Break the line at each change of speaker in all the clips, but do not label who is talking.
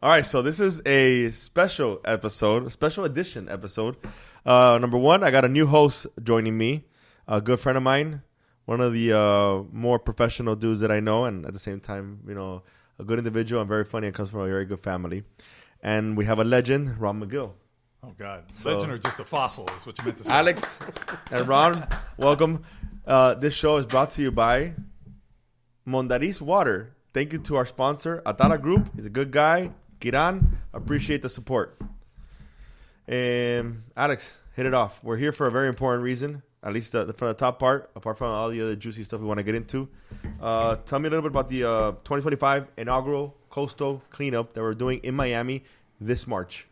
All right, so this is a special episode, a special edition episode. Number one, I got a new host joining me, a good friend of mine, one of the more professional dudes that I know, and at the same time, a good individual and very funny and comes from a very good family. And we have a legend, Ron Magill.
Oh, God. Legend or just a fossil is what you meant to say.
Alex and Ron, welcome. This show is brought to you by Mondariz Water. Thank you to our sponsor, Atara Group. He's a good guy. Kiran, appreciate the support. Alex, hit it off. We're here for a very important reason, at least for the top part, apart from all the other juicy stuff we want to get into. Tell me a little bit about the 2025 inaugural coastal cleanup that we're doing in Miami this March.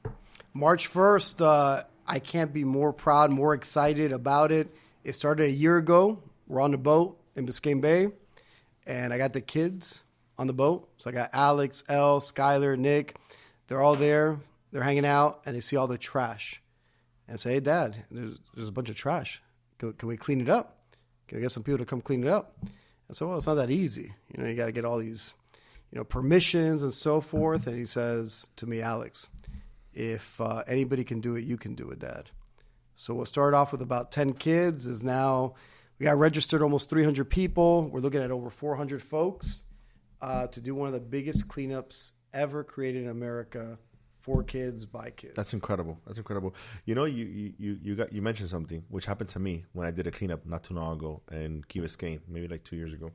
March 1st, I can't be more proud, more excited about it. It started a year ago. We're on the boat in Biscayne Bay, and I got the kids on the boat. So I got Alex, Elle, Skylar, Nick. They're all there. They're hanging out, and they see all the trash. And say, hey, Dad, there's a bunch of trash. Can we clean it up? Can we get some people to come clean it up? And so, well, it's not that easy. You got to get all these, permissions and so forth. And he says to me, Alex, if anybody can do it, you can do it, Dad. So we'll start off with about 10 kids. We got registered almost 300 people. We're looking at over 400 folks to do one of the biggest cleanups ever created in America for kids by kids.
That's incredible. You mentioned something which happened to me when I did a cleanup not too long ago in Key Biscayne, maybe like 2 years ago.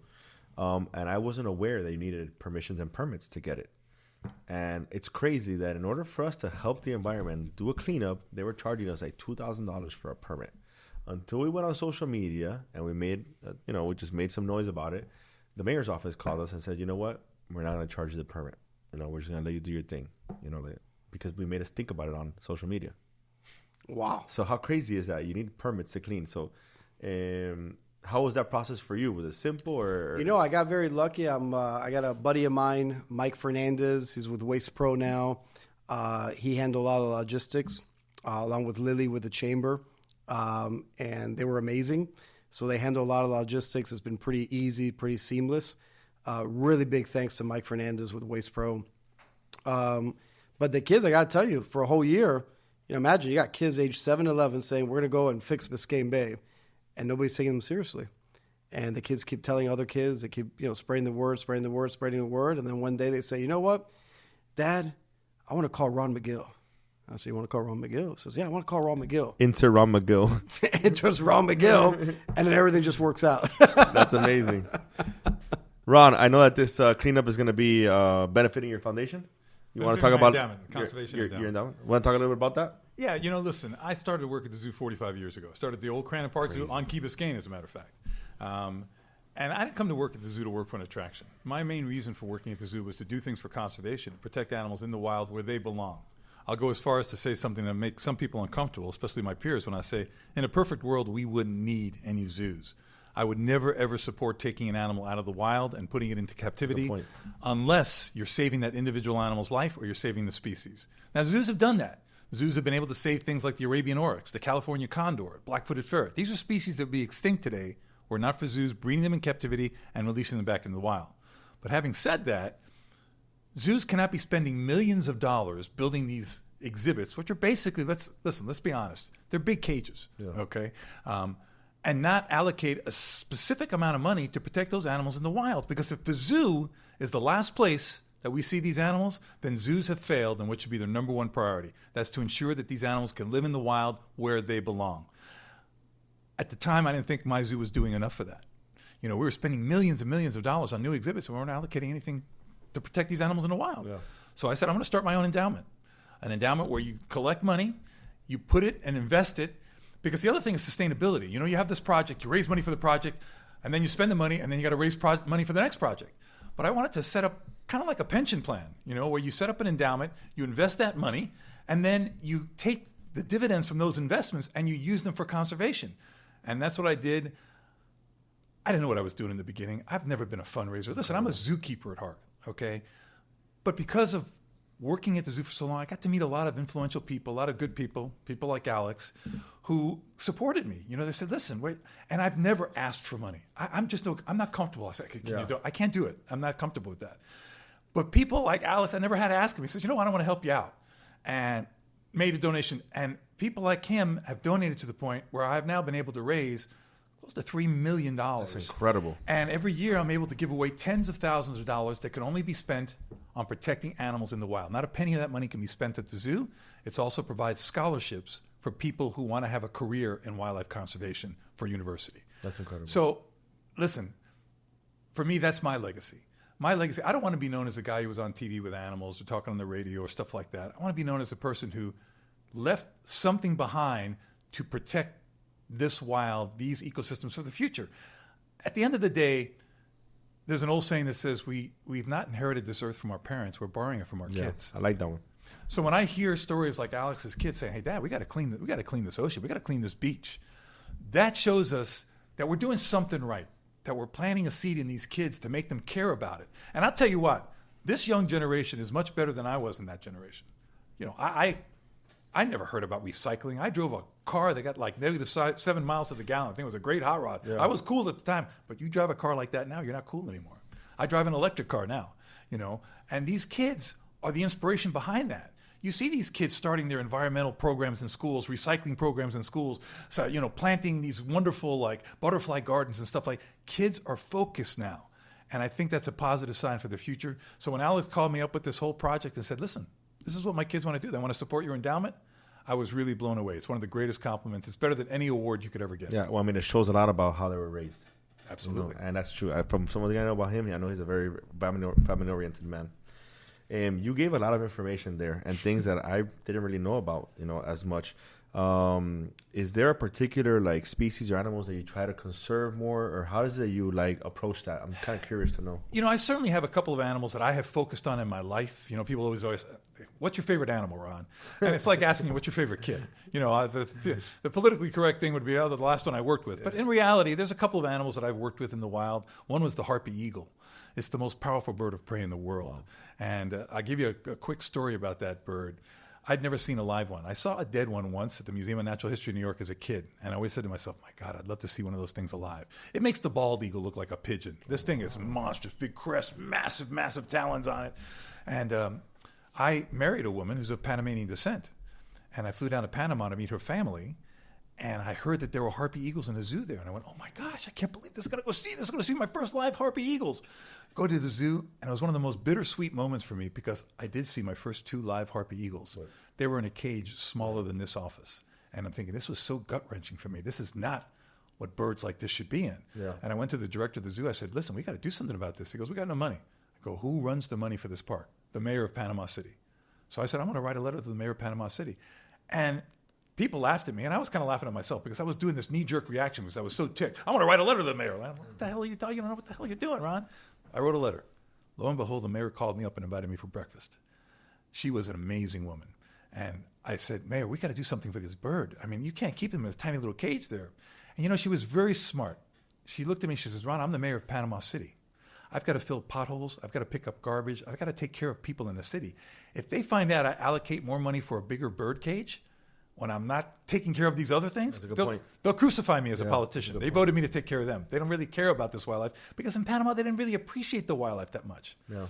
And I wasn't aware that you needed permissions and permits to get it. And it's crazy that in order for us to help the environment do a cleanup, they were charging us like $2,000 for a permit. Until we went on social media and we made, we just made some noise about it. The mayor's office called us and said, you know what? We're not going to charge you the permit. We're just going to let you do your thing. Because we made us think about it on social media.
Wow.
So how crazy is that? You need permits to clean. So how was that process for you? Was it simple or?
I got very lucky. I got a buddy of mine, Mike Fernandez. He's with Waste Pro now. He handled a lot of logistics along with Lily with the chamber. And they were amazing. So they handle a lot of logistics. It's been pretty easy, pretty seamless. Really big thanks to Mike Fernandez with Waste Pro. But the kids, I got to tell you, for a whole year, imagine you got kids age 7 to 11 saying, we're going to go and fix Biscayne Bay. And nobody's taking them seriously. And the kids keep telling other kids, they keep, spreading the word. And then one day they say, you know what, Dad, I want to call Ron Magill. I said, you want to call Ron Magill? He says, yeah, I want to call Ron Magill.
Enter Ron Magill.
Enters Ron Magill, and then everything just works out.
That's amazing. Ron, I know that this cleanup is going to be benefiting your foundation. You want to talk about
conservation
your endowment? Want to talk a little bit about that?
Yeah, listen, I started work at the zoo 45 years ago. I started at the old Crandon Park Zoo on Key Biscayne, as a matter of fact. And I didn't come to work at the zoo to work for an attraction. My main reason for working at the zoo was to do things for conservation, to protect animals in the wild where they belong. I'll go as far as to say something that makes some people uncomfortable, especially my peers, when I say, in a perfect world, we wouldn't need any zoos. I would never, ever support taking an animal out of the wild and putting it into captivity unless you're saving that individual animal's life or you're saving the species. Now, zoos have done that. Zoos have been able to save things like the Arabian oryx, the California condor, black-footed ferret. These are species that would be extinct today were it not for zoos breeding them in captivity and releasing them back into the wild. But having said that, zoos cannot be spending millions of dollars building these exhibits, which are basically, let's be honest, they're big cages, okay? And not allocate a specific amount of money to protect those animals in the wild. Because if the zoo is the last place that we see these animals, then zoos have failed, and what should be their number one priority? That's to ensure that these animals can live in the wild where they belong. At the time, I didn't think my zoo was doing enough for that. We were spending millions and millions of dollars on new exhibits, and we weren't allocating anything to protect these animals in the wild. Yeah. So I said, I'm going to start my own endowment. An endowment where you collect money, you put it and invest it, because the other thing is sustainability. You have this project, you raise money for the project, and then you spend the money, and then you got to raise money for the next project. But I wanted to set up kind of like a pension plan, where you set up an endowment, you invest that money, and then you take the dividends from those investments and you use them for conservation. And that's what I did. I didn't know what I was doing in the beginning. I've never been a fundraiser. Listen, I'm a zookeeper at heart, okay? But because of working at the zoo for so long, I got to meet a lot of influential people, a lot of good people, people like Alex, who supported me. They said, listen, wait. And I've never asked for money. I'm not comfortable. I said, I can't do it. I'm not comfortable with that. But people like Alex, I never had to ask him. He says, I want to help you out. And made a donation. And people like him have donated to the point where I've now been able to raise close to $3 million.
That's incredible.
And every year I'm able to give away tens of thousands of dollars that can only be spent on protecting animals in the wild. Not a penny of that money can be spent at the zoo. It also provides scholarships for people who want to have a career in wildlife conservation for university.
That's incredible.
So, listen, for me, that's my legacy. My legacy, I don't want to be known as a guy who was on TV with animals or talking on the radio or stuff like that. I want to be known as a person who left something behind to protect this wild, these ecosystems for the future. At the end of the day, there's an old saying that says we've not inherited this earth from our parents, we're borrowing it from our kids.
I like that one.
So when I hear stories like Alex's kids saying, "Hey, Dad, we got to clean this ocean, we got to clean this beach," that shows us that we're doing something right. That we're planting a seed in these kids to make them care about it. And I'll tell you what, this young generation is much better than I was in that generation. I never heard about recycling. I drove a car that got like -7 miles to the gallon. I think it was a great hot rod. I was cool at the time, but you drive a car like that now, you're not cool anymore. I drive an electric car now, and these kids are the inspiration behind that. You see these kids starting their environmental programs in schools, recycling programs in schools, so, planting these wonderful like butterfly gardens and stuff like. Kids are focused now. And I think that's a positive sign for the future. So when Alex called me up with this whole project and said, listen, this is what my kids want to do. They want to support your endowment. I was really blown away. It's one of the greatest compliments. It's better than any award you could ever get.
Yeah, well, it shows a lot about how they were raised.
Absolutely.
And that's true. From some of the I know about him, I know he's a very family-oriented man. You gave a lot of information there and things that I didn't really know about, as much. Is there a particular like species or animals that you try to conserve more, or how is it that you like approach that? I'm kind of curious to know.
I certainly have a couple of animals that I have focused on in my life. People always, what's your favorite animal, Ron? And it's like asking you, what's your favorite kid? The politically correct thing would be, the last one I worked with. But in reality, there's a couple of animals that I've worked with in the wild. One was the harpy eagle. It's the most powerful bird of prey in the world. Wow. And I'll give you a quick story about that bird. I'd never seen a live one. I saw a dead one once at the Museum of Natural History in New York as a kid. And I always said to myself, my God, I'd love to see one of those things alive. It makes the bald eagle look like a pigeon. This thing is monstrous, big crest, massive, massive talons on it. And I married a woman who's of Panamanian descent. And I flew down to Panama to meet her family. And I heard that there were harpy eagles in the zoo there. And I went, oh my gosh, I can't believe this. I'm going to go see this. I'm going to see my first live harpy eagles. Go to the zoo. And it was one of the most bittersweet moments for me because I did see my first 2 live harpy eagles. Right. They were in a cage smaller than this office. And I'm thinking, this was so gut-wrenching for me. This is not what birds like this should be in. Yeah. And I went to the director of the zoo. I said, listen, we got to do something about this. He goes, we got no money. I go, who runs the money for this park? The mayor of Panama City. So I said, I'm going to write a letter to the mayor of Panama City. And people laughed at me, and I was kind of laughing at myself because I was doing this knee-jerk reaction because I was so ticked. I want to write a letter to the mayor. What the hell are you talking? You don't know what the hell you're doing, Ron. I wrote a letter. Lo and behold, the mayor called me up and invited me for breakfast. She was an amazing woman. And I said, Mayor, we got to do something for this bird. I mean, you can't keep him in this tiny little cage there. And, she was very smart. She looked at me, she says, Ron, I'm the mayor of Panama City. I've got to fill potholes. I've got to pick up garbage. I've got to take care of people in the city. If they find out I allocate more money for a bigger bird cage, when I'm not taking care of these other things, they'll crucify me as a politician. They voted me to take care of them. They don't really care about this wildlife because in Panama, they didn't really appreciate the wildlife that much. Yeah.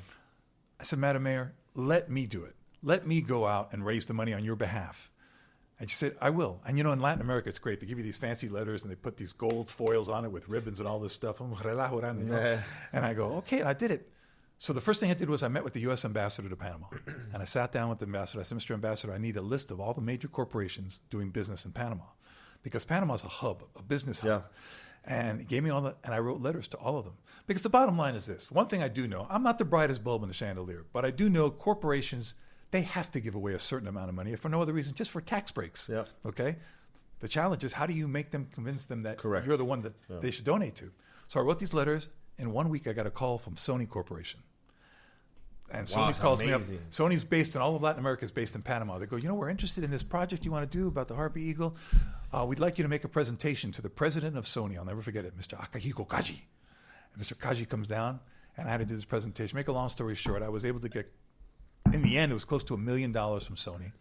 I said, Madam Mayor, let me do it. Let me go out and raise the money on your behalf. And she said, I will. And in Latin America, it's great. They give you these fancy letters and they put these gold foils on it with ribbons and all this stuff. And I go, okay, and I did it. So the first thing I did was I met with the U.S. ambassador to Panama. And I sat down with the ambassador. I said, Mr. Ambassador, I need a list of all the major corporations doing business in Panama. Because Panama is a hub, a business hub. Yeah. And he gave me and I wrote letters to all of them. Because the bottom line is this. One thing I do know, I'm not the brightest bulb in the chandelier, but I do know corporations, they have to give away a certain amount of money, if for no other reason, just for tax breaks. Yeah. Okay? The challenge is how do you make them, convince them that you're the one that they should donate to? So I wrote these letters. In 1 week, I got a call from Sony Corporation. And Sony calls me up. Sony's based in all of Latin America, is based in Panama. They go, we're interested in this project you want to do about the harpy eagle. We'd like you to make a presentation to the president of Sony. I'll never forget it, Mr. Akihiko Kaji. And Mr. Kaji comes down, and I had to do this presentation. Make a long story short, I was able to get, in the end, it was close to $1 million from Sony.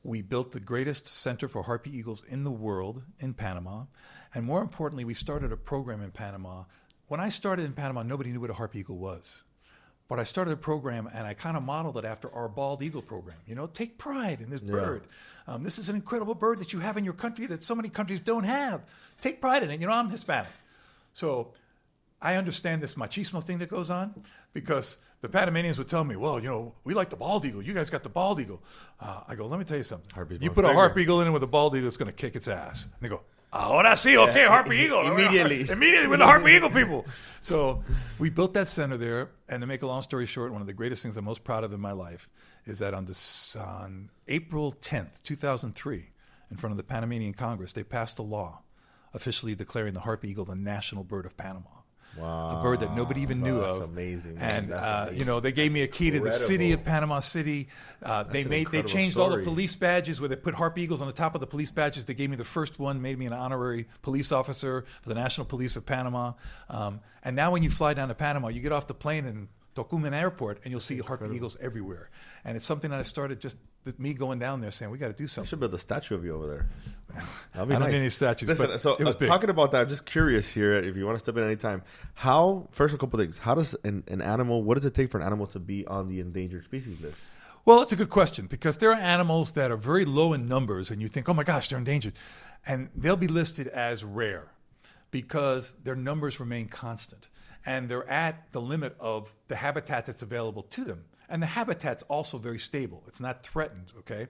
We built the greatest center for harpy eagles in the world in Panama. And more importantly, we started a program in Panama. When I started in Panama, nobody knew what a harpy eagle was. But I started a program, and I kind of modeled it after our bald eagle program. Take pride in this bird. This is an incredible bird that you have in your country that so many countries don't have. Take pride in it. I'm Hispanic. So I understand this machismo thing that goes on, because the Panamanians would tell me, well, we like the bald eagle. You guys got the bald eagle. I go, let me tell you something. You put a harp eagle in it with a bald eagle, it's going to kick its ass. And they go, ahora sí, okay, Harpy Eagle. Immediately with the Harpy Eagle people. So we built that center there, and to make a long story short, one of the greatest things I'm most proud of in my life is that on April 10th, 2003, in front of the Panamanian Congress, they passed a law officially declaring the Harpy Eagle the national bird of Panama.
Wow.
A bird that nobody even knew of.
That's amazing.
And
amazing.
They gave me a key to the city of Panama City. They changed all the police badges where they put Harpy Eagles on the top of the police badges. They gave me the first one, made me an honorary police officer for the National Police of Panama. And now when you fly down to Panama, you get off the plane in Tocumen Airport, and you'll see Harpy Eagles everywhere. And it's something that I started just me going down there saying, we got to do something.
I should build a statue of you over there.
I don't need any statues.
Listen,
but
so
it was big.
Talking about that, I'm just curious here, if you want to step in any time, first a couple things, how does an animal, what does it take for an animal to be on the endangered species list?
Well, that's a good question, because there are animals that are very low in numbers, and you think, oh my gosh, they're endangered. And they'll be listed as rare because their numbers remain constant. And they're at the limit of the habitat that's available to them. And the habitat's also very stable. It's not threatened, okay?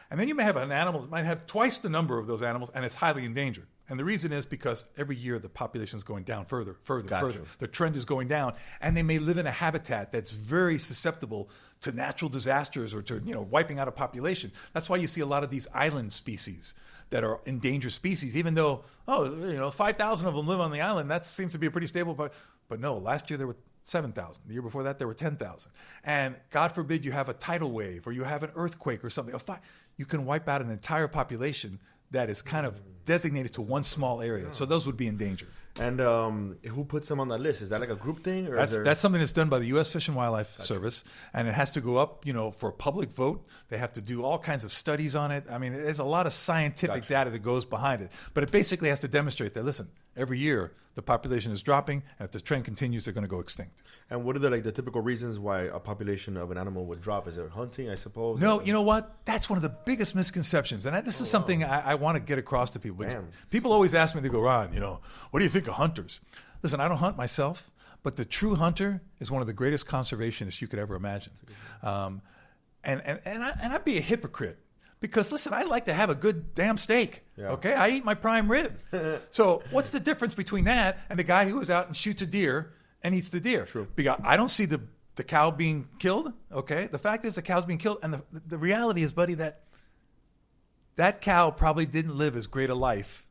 And then you may have an animal that might have twice the number of those animals, and it's highly endangered. And the reason is because every year the population is going down further. The trend is going down. And they may live in a habitat that's very susceptible to natural disasters or to wiping out a population. That's why you see a lot of these island species that are endangered species, even though, 5,000 of them live on the island. That seems to be a pretty stable, but no, last year there were 7,000. The year before that, there were 10,000. And God forbid you have a tidal wave or you have an earthquake or something. You can wipe out an entire population that is kind of designated to one small area. So those would be endangered.
And who puts them on that list? Is that like a group thing? Or
that's something that's done by the U.S. Fish and Wildlife Service, and it has to go up, for a public vote. They have to do all kinds of studies on it. I mean, there's a lot of scientific data that goes behind it. But it basically has to demonstrate that, listen, every year the population is dropping, and if the trend continues, they're going to go extinct.
And what are the typical reasons why a population of an animal would drop? Is it hunting, I suppose?
No, you know what? That's one of the biggest misconceptions. And this is something I want to get across to people. People always ask me, they go, Ron, what do you think of hunters? Listen, I don't hunt myself, but the true hunter is one of the greatest conservationists you could ever imagine. And I'd be a hypocrite. Because, listen, I like to have a good damn steak, okay? I eat my prime rib. So what's the difference between that and the guy who goes out and shoots a deer and eats the deer?
True.
Because I don't see the cow being killed, okay? The fact is the cow's being killed. And the reality is, buddy, that cow probably didn't live as great a life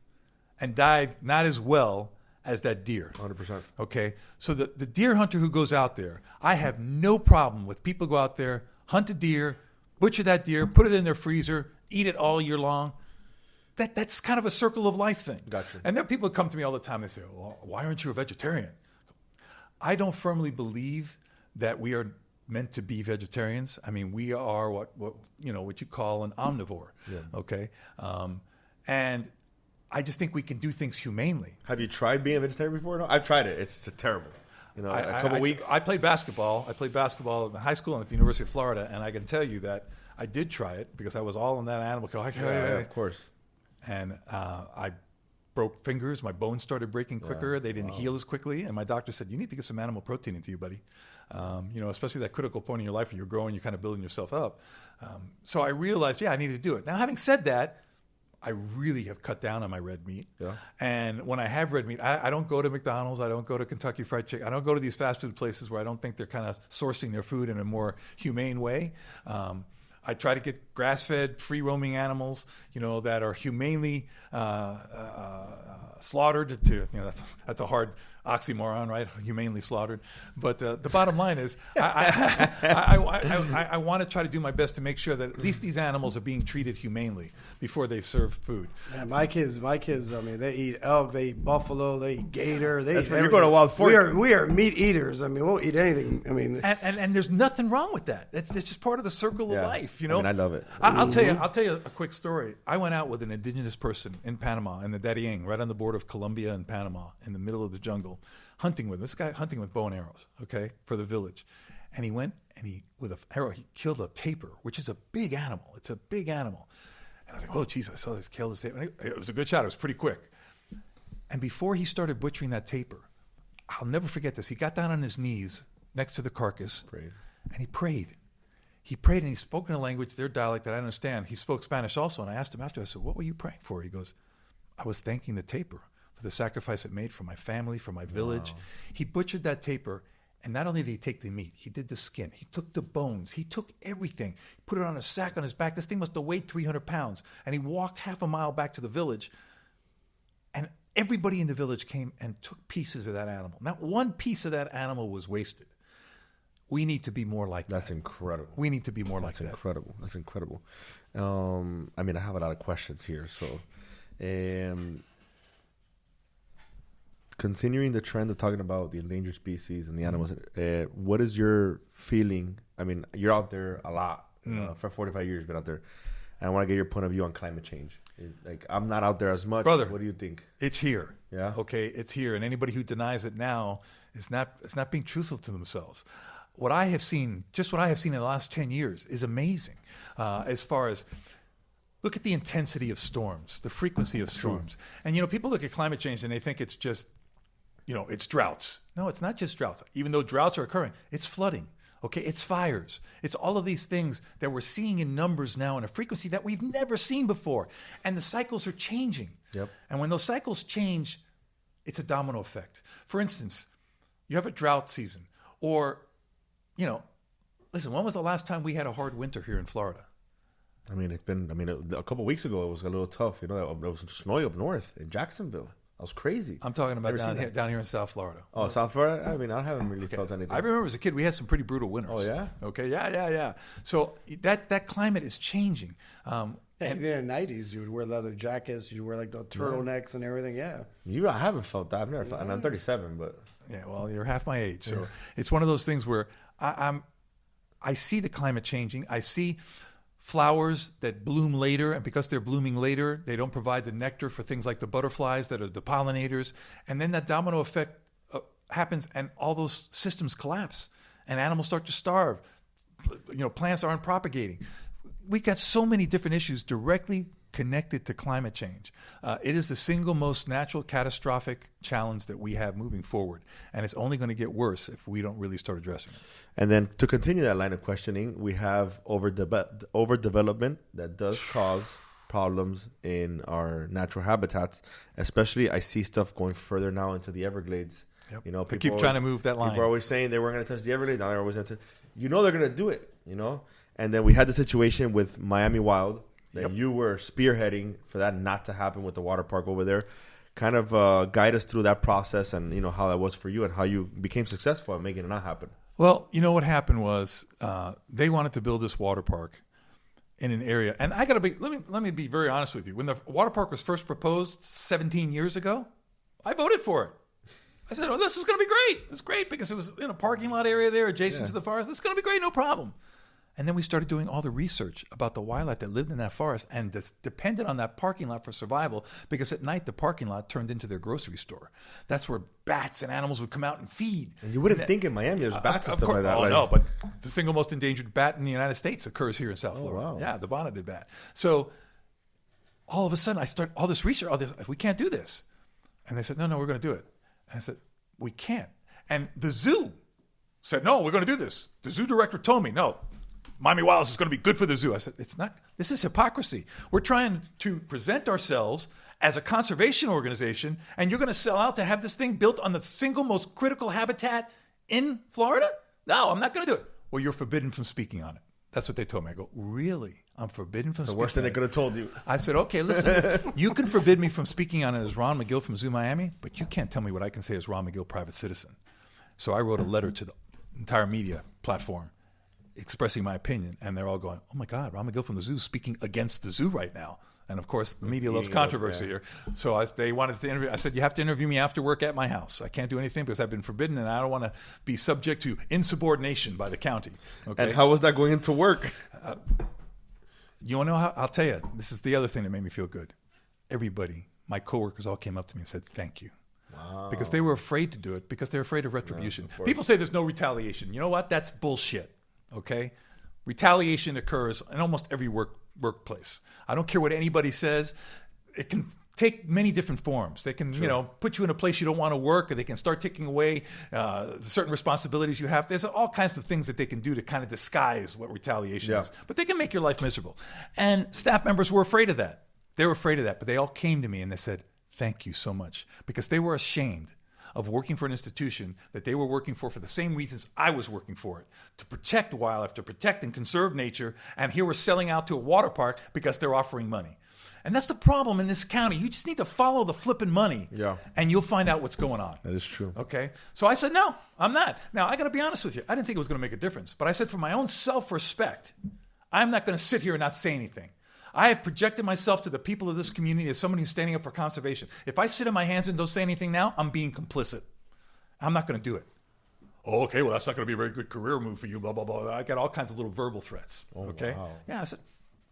and died not as well as that deer.
100%.
Okay? So the deer hunter who goes out there, I have no problem with people go out there, hunt a deer, butcher that deer, put it in their freezer, eat it all year long. That's kind of a circle of life thing.
Gotcha.
And there are people who come to me all the time. They say, well, why aren't you a vegetarian? I don't firmly believe that we are meant to be vegetarians. I mean, we are what you call an omnivore. Yeah. Okay? And I just think we can do things humanely.
Have you tried being a vegetarian before? No, I've tried it. It's terrible. A couple weeks.
I played basketball. I played basketball in high school and at the University of Florida, and I can tell you that I did try it because I was all in that animal kill.
Of course.
And I broke fingers. My bones started breaking quicker. They didn't heal as quickly. And my doctor said, you need to get some animal protein into you, buddy. Especially that critical point in your life where you're growing, you're kind of building yourself up. So I realized, I needed to do it. Now, having said that, I really have cut down on my red meat. Yeah. And when I have red meat, I don't go to McDonald's. I don't go to Kentucky Fried Chicken. I don't go to these fast food places where I don't think they're kind of sourcing their food in a more humane way. I try to get grass-fed, free-roaming animals, that are humanely slaughtered. That's a hard oxymoron, right? Humanely slaughtered. But the bottom line is, I want to try to do my best to make sure that at least these animals are being treated humanely before they serve food.
Man, my kids, I mean, they eat elk, they eat buffalo, they eat gator.
You're going to wild fork.
We are meat eaters. I mean, we'll eat anything. I mean,
and there's nothing wrong with that. It's just part of the circle of life,
I mean, I love it.
I'll tell you a quick story. I went out with an indigenous person in Panama, in the Darien, right on the border of Colombia and Panama, in the middle of the jungle, hunting with this guy, hunting with bow and arrows, okay, for the village. And he went and with an arrow, he killed a tapir, which is a big animal. It's a big animal. And I was like, oh, geez, I saw this kill this tapir. It was a good shot. It was pretty quick. And before he started butchering that tapir, I'll never forget this. He got down on his knees next to the carcass, and he prayed. He prayed, and he spoke in a language, their dialect that I understand. He spoke Spanish also, and I asked him after, I said, what were you praying for? He goes, I was thanking the tapir for the sacrifice it made for my family, for my village. Wow. He butchered that tapir, and not only did he take the meat, he did the skin. He took the bones. He took everything. He put it on a sack on his back. This thing must have weighed 300 pounds. And he walked half a mile back to the village, and everybody in the village came and took pieces of that animal. Not one piece of that animal was wasted. We need to be more like that.
That's incredible.
We need to be more like that.
That's incredible. I mean, I have a lot of questions here. So, continuing the trend of talking about the endangered species and the animals, what is your feeling? I mean, you're out there a lot. For 45 years, you've been out there. And I want to get your point of view on climate change. Like, I'm not out there as much.
Brother,
what do you think?
It's here.
Yeah.
Okay, it's here. And anybody who denies it now is not being truthful to themselves. What I have seen in the last 10 years is amazing. As far as, look at the intensity of storms, the frequency of storms. And, people look at climate change and they think it's just, it's droughts. No, it's not just droughts. Even though droughts are occurring, it's flooding. Okay, it's fires. It's all of these things that we're seeing in numbers now in a frequency that we've never seen before. And the cycles are changing.
Yep.
And when those cycles change, it's a domino effect. For instance, you have a drought season, or listen, when was the last time we had a hard winter here in Florida?
I mean, a couple of weeks ago, it was a little tough. It was snowy up north in Jacksonville. That was crazy.
I'm talking about down here in South Florida.
Oh, South Florida? I mean, I haven't really felt anything.
I remember as a kid, we had some pretty brutal winters.
Oh, yeah?
Okay, yeah. So that climate is changing.
And in the 90s, you would wear leather jackets, you would wear like the turtlenecks and everything, yeah.
I haven't felt that. I've never felt, and I'm 37, but...
Yeah, well, you're half my age. So it's one of those things where I see the climate changing. I see flowers that bloom later, and because they're blooming later, they don't provide the nectar for things like the butterflies that are the pollinators. And then that domino effect happens, and all those systems collapse, and animals start to starve. Plants aren't propagating. We've got so many different issues directly connected to climate change. It is the single most natural catastrophic challenge that we have moving forward. And it's only going to get worse if we don't really start addressing it.
And then to continue that line of questioning, we have overdevelopment that does cause problems in our natural habitats. Especially, I see stuff going further now into the Everglades.
Yep. They keep trying to move that line.
People are always saying they weren't going to touch the Everglades. Now they're always going to. They're going to do it. And then we had the situation with Miami Wild that you were spearheading for that not to happen with the water park over there. Kind of guide us through that process and how that was for you and how you became successful at making it not happen.
Well, what happened was they wanted to build this water park in an area, and I gotta be. Let me be very honest with you. When the water park was first proposed 17 years ago, I voted for it. I said, "Oh, this is going to be great. It's great because it was in a parking lot area there adjacent to the forest. It's going to be great, no problem." And then we started doing all the research about the wildlife that lived in that forest and depended on that parking lot for survival, because at night the parking lot turned into their grocery store. That's where bats and animals would come out and feed.
And you wouldn't think in Miami there's bats and stuff like that.
Oh, no, but the single most endangered bat in the United States occurs here in South Florida.
Wow.
Yeah, the bonneted bat. So all of a sudden I start all this research. We can't do this. And they said, no, we're going to do it. And I said, we can't. And the zoo said, no, we're going to do this. The zoo director told me, no, Miami Wilds is going to be good for the zoo. I said, it's not. This is hypocrisy. We're trying to present ourselves as a conservation organization, and you're going to sell out to have this thing built on the single most critical habitat in Florida? No, I'm not going to do it. Well, you're forbidden from speaking on it. That's what they told me. I go, really? I'm forbidden from speaking on it?
The worst thing they could have told you.
I said, okay, listen, you can forbid me from speaking on it as Ron Magill from Zoo Miami, but you can't tell me what I can say as Ron Magill, private citizen. So I wrote a letter to the entire media platform expressing my opinion, and they're all going, oh my God, Ron Magill from the zoo speaking against the zoo right now. And of course, the media loves controversy here. So they wanted to interview. I said, you have to interview me after work at my house. I can't do anything because I've been forbidden, and I don't want to be subject to insubordination by the county. Okay?
And how was that going into work?
You want to know how? I'll tell you. This is the other thing that made me feel good. Everybody, my coworkers all came up to me and said, thank you. because they were afraid to do it because they're afraid of retribution. People say there's no retaliation. You know what? That's bullshit. Okay? Retaliation occurs in almost every workplace. I don't care what anybody says. It can take many different forms. They can, put you in a place you don't want to work, or they can start taking away certain responsibilities you have. There's all kinds of things that they can do to kind of disguise what retaliation is. But they can make your life miserable. And staff members were afraid of that. They were afraid of that. But they all came to me and they said, thank you so much. Because they were ashamed of working for an institution that they were working for the same reasons I was working for it, to protect wildlife, to protect and conserve nature. And here we're selling out to a water park because they're offering money. And that's the problem in this county. You just need to follow the flipping money, and you'll find out what's going on.
That is true.
Okay? So I said, no, I'm not. Now, I got to be honest with you. I didn't think it was going to make a difference. But I said, for my own self-respect, I'm not going to sit here and not say anything. I have projected myself to the people of this community as someone who's standing up for conservation. If I sit in my hands and don't say anything now, I'm being complicit. I'm not going to do it. Oh, okay, well, that's not going to be a very good career move for you, blah, blah, blah. I got all kinds of little verbal threats. Okay? Wow. Yeah, I said,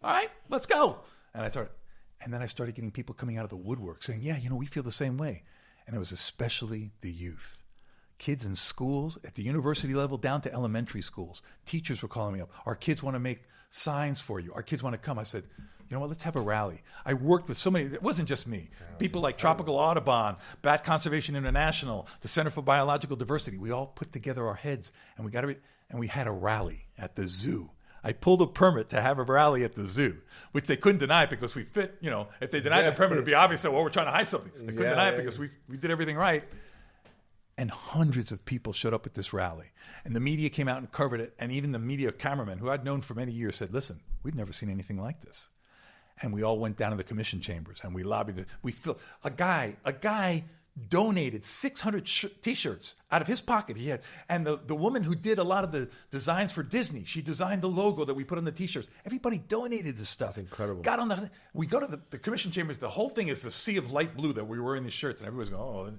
all right, let's go. And then I started getting people coming out of the woodwork saying, yeah, we feel the same way. And it was especially the youth. Kids in schools, at the university level, down to elementary schools. Teachers were calling me up. Our kids want to make signs for you. Our kids want to come. I said, you know what, let's have a rally. I worked with so many, it wasn't just me. People like Tropical Audubon, Bat Conservation International, the Center for Biological Diversity. We all put together our heads, and we had a rally at the zoo. I pulled a permit to have a rally at the zoo, which they couldn't deny because we fit, if they denied the permit, it would be obvious that, we're trying to hide something. They couldn't deny it because we did everything right. And hundreds of people showed up at this rally. And the media came out and covered it. And even the media cameraman, who I'd known for many years, said, listen, we've never seen anything like this. And we all went down to the commission chambers and we lobbied. A guy donated 600 T-shirts out of his pocket. He had, and the woman who did a lot of the designs for Disney, she designed the logo that we put on the T-shirts. Everybody donated this stuff.
That's incredible.
We go to the commission chambers. The whole thing is the sea of light blue that we were wearing these shirts, and everybody's going, oh.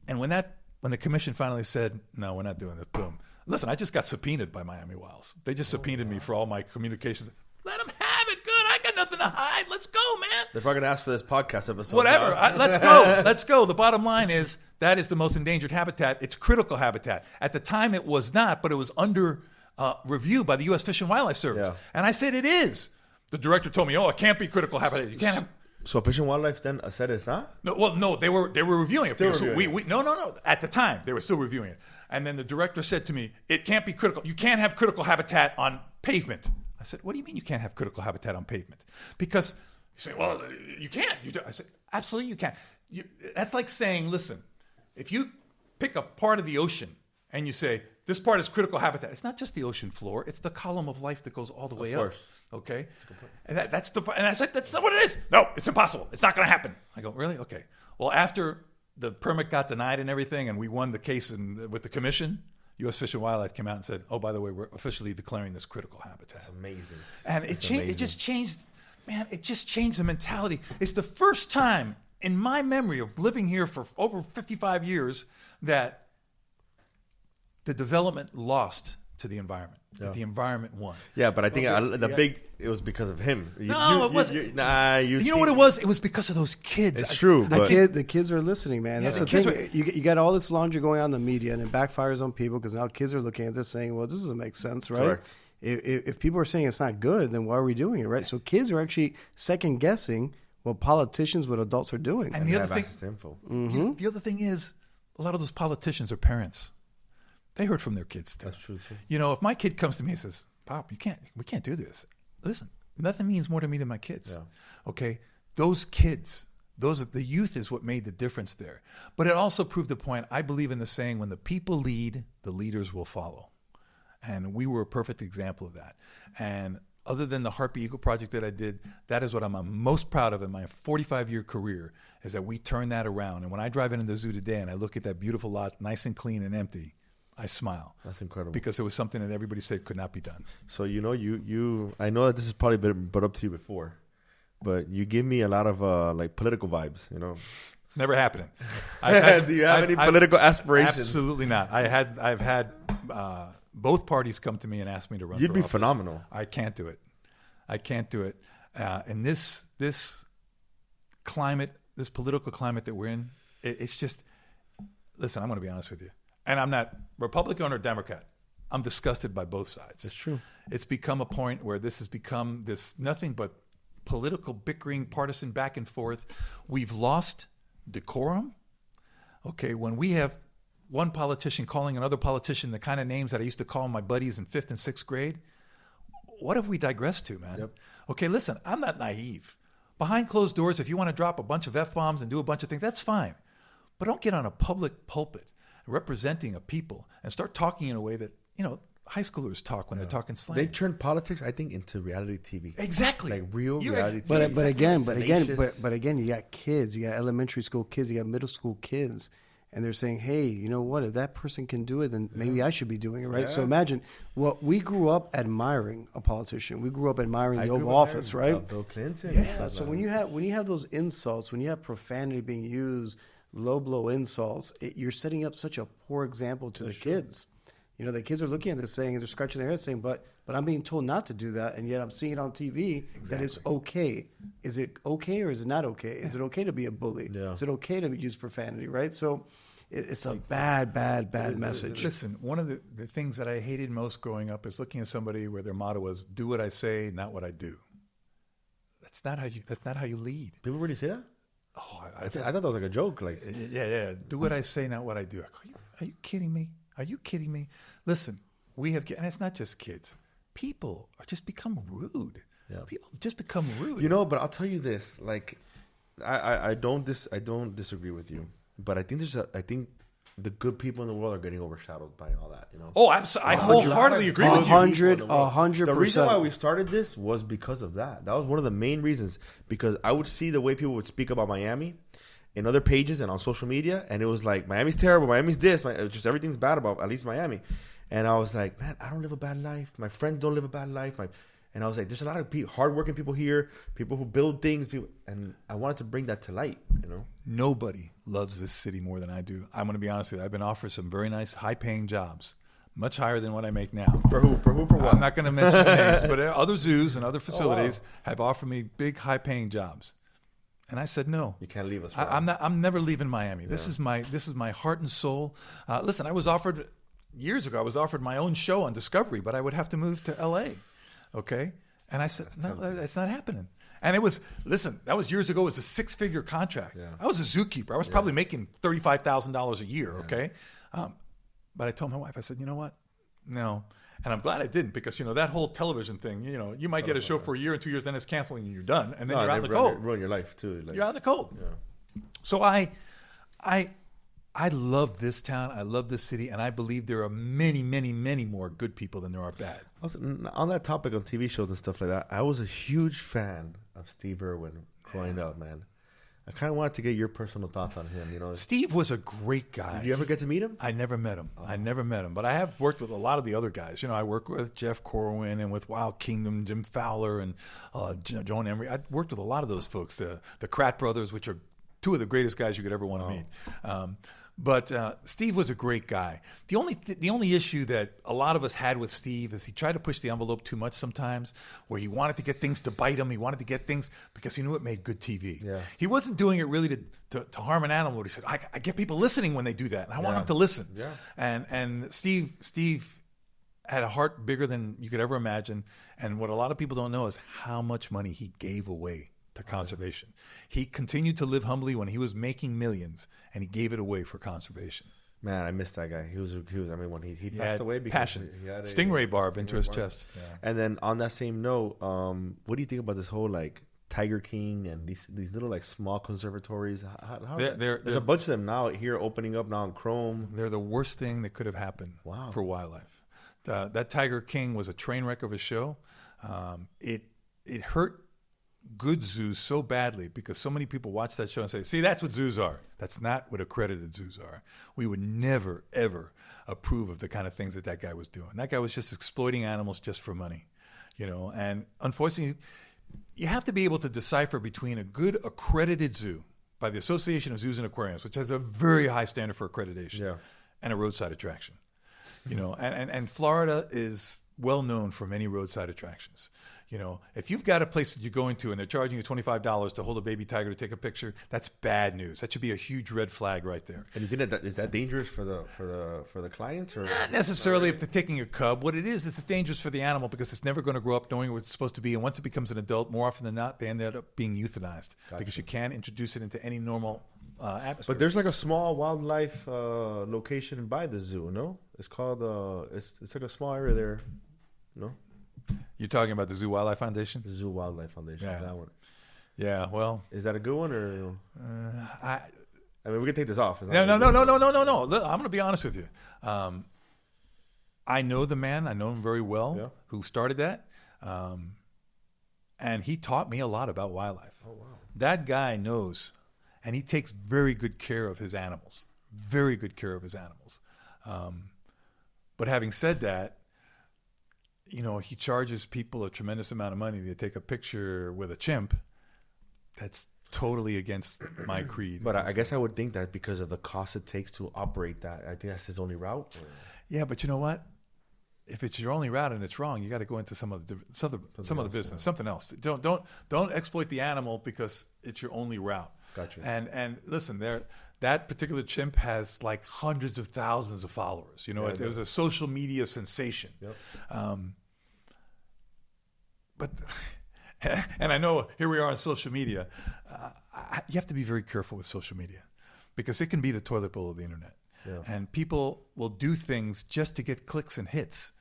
And when the commission finally said, no, we're not doing this, boom. Listen, I just got subpoenaed by Miami Wilds. They just subpoenaed me for all my communications. Let them have it. Good. I got nothing to hide. Let's go, man.
They're probably going to ask for this podcast episode.
Whatever. Let's go. Let's go. The bottom line is that is the most endangered habitat. It's critical habitat. At the time, it was not, but it was under review by the U.S. Fish and Wildlife Service. Yeah. And I said it is. The director told me, it can't be critical habitat. You can't have...
So Fish and Wildlife then said it's not?
No, they were reviewing it.
Still reviewing it.
No. At the time, they were still reviewing it. And then the director said to me, it can't be critical. You can't have critical habitat on pavement. I said, what do you mean you can't have critical habitat on pavement? Because you say, well, you can't. I said, absolutely you can. That's like saying, listen, if you pick a part of the ocean and you say, this part is critical habitat, it's not just the ocean floor, it's the column of life that goes all the way up. Okay? And and I said, that's not what it is. No, it's impossible. It's not going to happen. I go, really? Okay. Well, after the permit got denied and everything, and we won the case with the commission, U.S. Fish and Wildlife came out and said, oh, by the way, we're officially declaring this critical habitat.
That's amazing.
And it just changed the mentality. It's the first time in my memory of living here for over 55 years that the development lost to the environment. That the environment won.
Yeah, but I think it was because of him.
It wasn't. You know what it was? It was because of those kids.
It's true.
The kids are listening, man. That's the thing. You got all this laundry going on in the media, and it backfires on people because now kids are looking at this saying, well, this doesn't make sense, right?
Correct.
If people are saying it's not good, then why are we doing it, right? So kids are actually second-guessing what politicians, what adults are doing.
And the other thing is, a lot of those politicians are parents. They heard from their kids too.
That's true too.
If my kid comes to me and says, "Pop, we can't do this." Listen, nothing means more to me than my kids. Yeah. Okay, those kids, the youth is what made the difference there. But it also proved the point. I believe in the saying, "When the people lead, the leaders will follow," and we were a perfect example of that. And other than the Harpy Eagle project that I did, that is what I'm most proud of in my 45-year career, is that we turned that around. And when I drive into the zoo today and I look at that beautiful lot, nice and clean and empty, I smile.
That's incredible.
Because it was something that everybody said could not be done.
So, I know that this has probably been brought up to you before, but you give me a lot of political vibes,
It's never happening.
Do you have any political aspirations? Absolutely
not. I've had both parties come to me and ask me to run for office.
You'd be phenomenal.
I can't do it. In this climate, this political climate that we're in, It's just, listen, I'm going to be honest with you. And I'm not Republican or Democrat. I'm disgusted by both sides.
It's true.
It's become a point where this has become this nothing but political bickering, partisan back and forth. We've lost decorum. Okay, when we have one politician calling another politician the kind of names that I used to call my buddies in 5th and 6th grade, what have we digressed to, man?
Yep.
Okay, listen, I'm not naive. Behind closed doors, if you want to drop a bunch of F-bombs and do a bunch of things, that's fine. But don't get on a public pulpit representing a people and start talking in a way that, high schoolers talk when they're talking slang.
They turn politics, I think, into reality TV.
Exactly.
Like real reality TV.
But again, you got kids, you got elementary school kids, you got middle school kids, and they're saying, hey, you know what? If that person can do it, then maybe I should be doing it, right? Yeah. So imagine, we grew up admiring a politician. We grew up admiring the Oval Office, right?
Bill Clinton.
Yeah. So when you have those insults, when you have profanity being used, low blow insults, you're setting up such a poor example to the kids. The kids are looking at this saying, they're scratching their heads saying, but I'm being told not to do that, and yet I'm seeing it on TV that it's okay. Is it okay or is it not okay? Is it okay to be a bully? Yeah. Is it okay to use profanity, right? So it's a bad message.
Listen, one of the things that I hated most growing up is looking at somebody where their motto was, do what I say, not what I do. That's not how you lead.
People really say that?
Oh,
I thought that was like a joke. Like,
yeah. Do what I say, not what I do. Are you kidding me? Are you kidding me? Listen, and it's not just kids. People are just become rude. Yeah. People just become rude.
But I'll tell you this. Like, I don't disagree with you. But I think the good people in the world are getting overshadowed by all that.
Oh, I wholeheartedly agree with you.
100%.
The reason why we started this was because of that. That was one of the main reasons. Because I would see the way people would speak about Miami in other pages and on social media, and it was like, Miami's terrible, Miami's this, just everything's bad about at least Miami. And I was like, man, I don't live a bad life. My friends don't live a bad life. And I was like, there's a lot of hardworking people here, people who build things, and I wanted to bring that to light.
Nobody loves this city more than I do. I'm going to be honest with you. I've been offered some very nice, high-paying jobs, much higher than what I make now.
For who? For what?
I'm not going to mention names, but other zoos and other facilities have offered me big, high-paying jobs. And I said no.
You can't leave us.
I'm never leaving Miami. This is my heart and soul. Listen, I was offered years ago. I was offered my own show on Discovery, but I would have to move to L.A. Okay, and I said no, that's not happening. And it was that was years ago. It was a 6-figure contract. Yeah. I was a zookeeper. I was probably making $35,000 a year. Okay, but I told my wife, I said, you know what, no. And I'm glad I didn't, because, that whole television thing, you might get a show for a year and 2 years, then it's canceling and you're done. And then you're out in the cold.
Ruin your life, too.
You're out in the cold. Yeah. So I love this town. I love this city. And I believe there are many, many, many more good people than there are bad.
On that topic on TV shows and stuff like that, I was a huge fan of Steve Irwin growing up, man. I kind of wanted to get your personal thoughts on him.
Steve was a great guy.
Did you ever get to meet him?
I never met him. But I have worked with a lot of the other guys. I worked with Jeff Corwin and with Wild Kingdom, Jim Fowler, and Joan Emery. I worked with a lot of those folks, the Kratt brothers, which are two of the greatest guys you could ever want to meet. But Steve was a great guy. The only issue that a lot of us had with Steve is he tried to push the envelope too much sometimes, where he wanted to get things to bite him. He wanted to get things because he knew it made good TV. Yeah. He wasn't doing it really to harm an animal. He said, I get people listening when they do that, and I want them to listen. Yeah. And Steve had a heart bigger than you could ever imagine. And what a lot of people don't know is how much money he gave away to conservation. He continued to live humbly when he was making millions, and he gave it away for conservation.
Man, I missed that guy. He was. I mean, when he passed away because
passion.
He had
stingray barb into his chest.
Yeah. And then on that same note, what do you think about this whole Tiger King and these little small conservatories? There's a bunch of them now here opening up now in Chrome.
They're the worst thing that could have happened for wildlife. That Tiger King was a train wreck of a show. It hurt good zoos so badly because so many people watch that show and say, see, that's what zoos are. That's not what accredited zoos are. We would never, ever approve of the kind of things that guy was doing. That guy was just exploiting animals just for money, and unfortunately, you have to be able to decipher between a good accredited zoo by the Association of Zoos and Aquariums, which has a very high standard for accreditation, and a roadside attraction. And Florida is well known for many roadside attractions. You know, if you've got a place that you're going to and they're charging you $25 to hold a baby tiger to take a picture, that's bad news. That should be a huge red flag right there.
And you think that is that dangerous for the clients, or
not necessarily if they're taking a cub? What it is, it's dangerous for the animal because it's never going to grow up knowing what it's supposed to be. And once it becomes an adult, more often than not, they end up being euthanized because you can't introduce it into any normal atmosphere.
But there's like a small wildlife location by the zoo. No, it's called it's like a small area there. No.
You're talking about the Zoo Wildlife Foundation?
The Zoo Wildlife Foundation.
Yeah.
That one.
Yeah. Well,
is that a good one, or? I mean, we can take this off.
No. Look, I'm going to be honest with you. I know the man. I know him very well. Who started that, and he taught me a lot about wildlife.
Oh wow!
That guy knows, and he takes very good care of his animals. Very good care of his animals. But having said that, you know, he charges people a tremendous amount of money to take a picture with a chimp. That's totally against my creed.
But I guess I would think that because of the cost it takes to operate that, I think that's his only route. Or?
Yeah, but you know what? If it's your only route and it's wrong, you got to go into some other business, something else. Don't exploit the animal because it's your only route.
Gotcha.
And listen, that particular chimp has like hundreds of thousands of followers. You know, it was a social media sensation.
Yep.
But and I know here we are on social media. You have to be very careful with social media because it can be the toilet bowl of the internet.
Yeah.
And people will do things just to get clicks and hits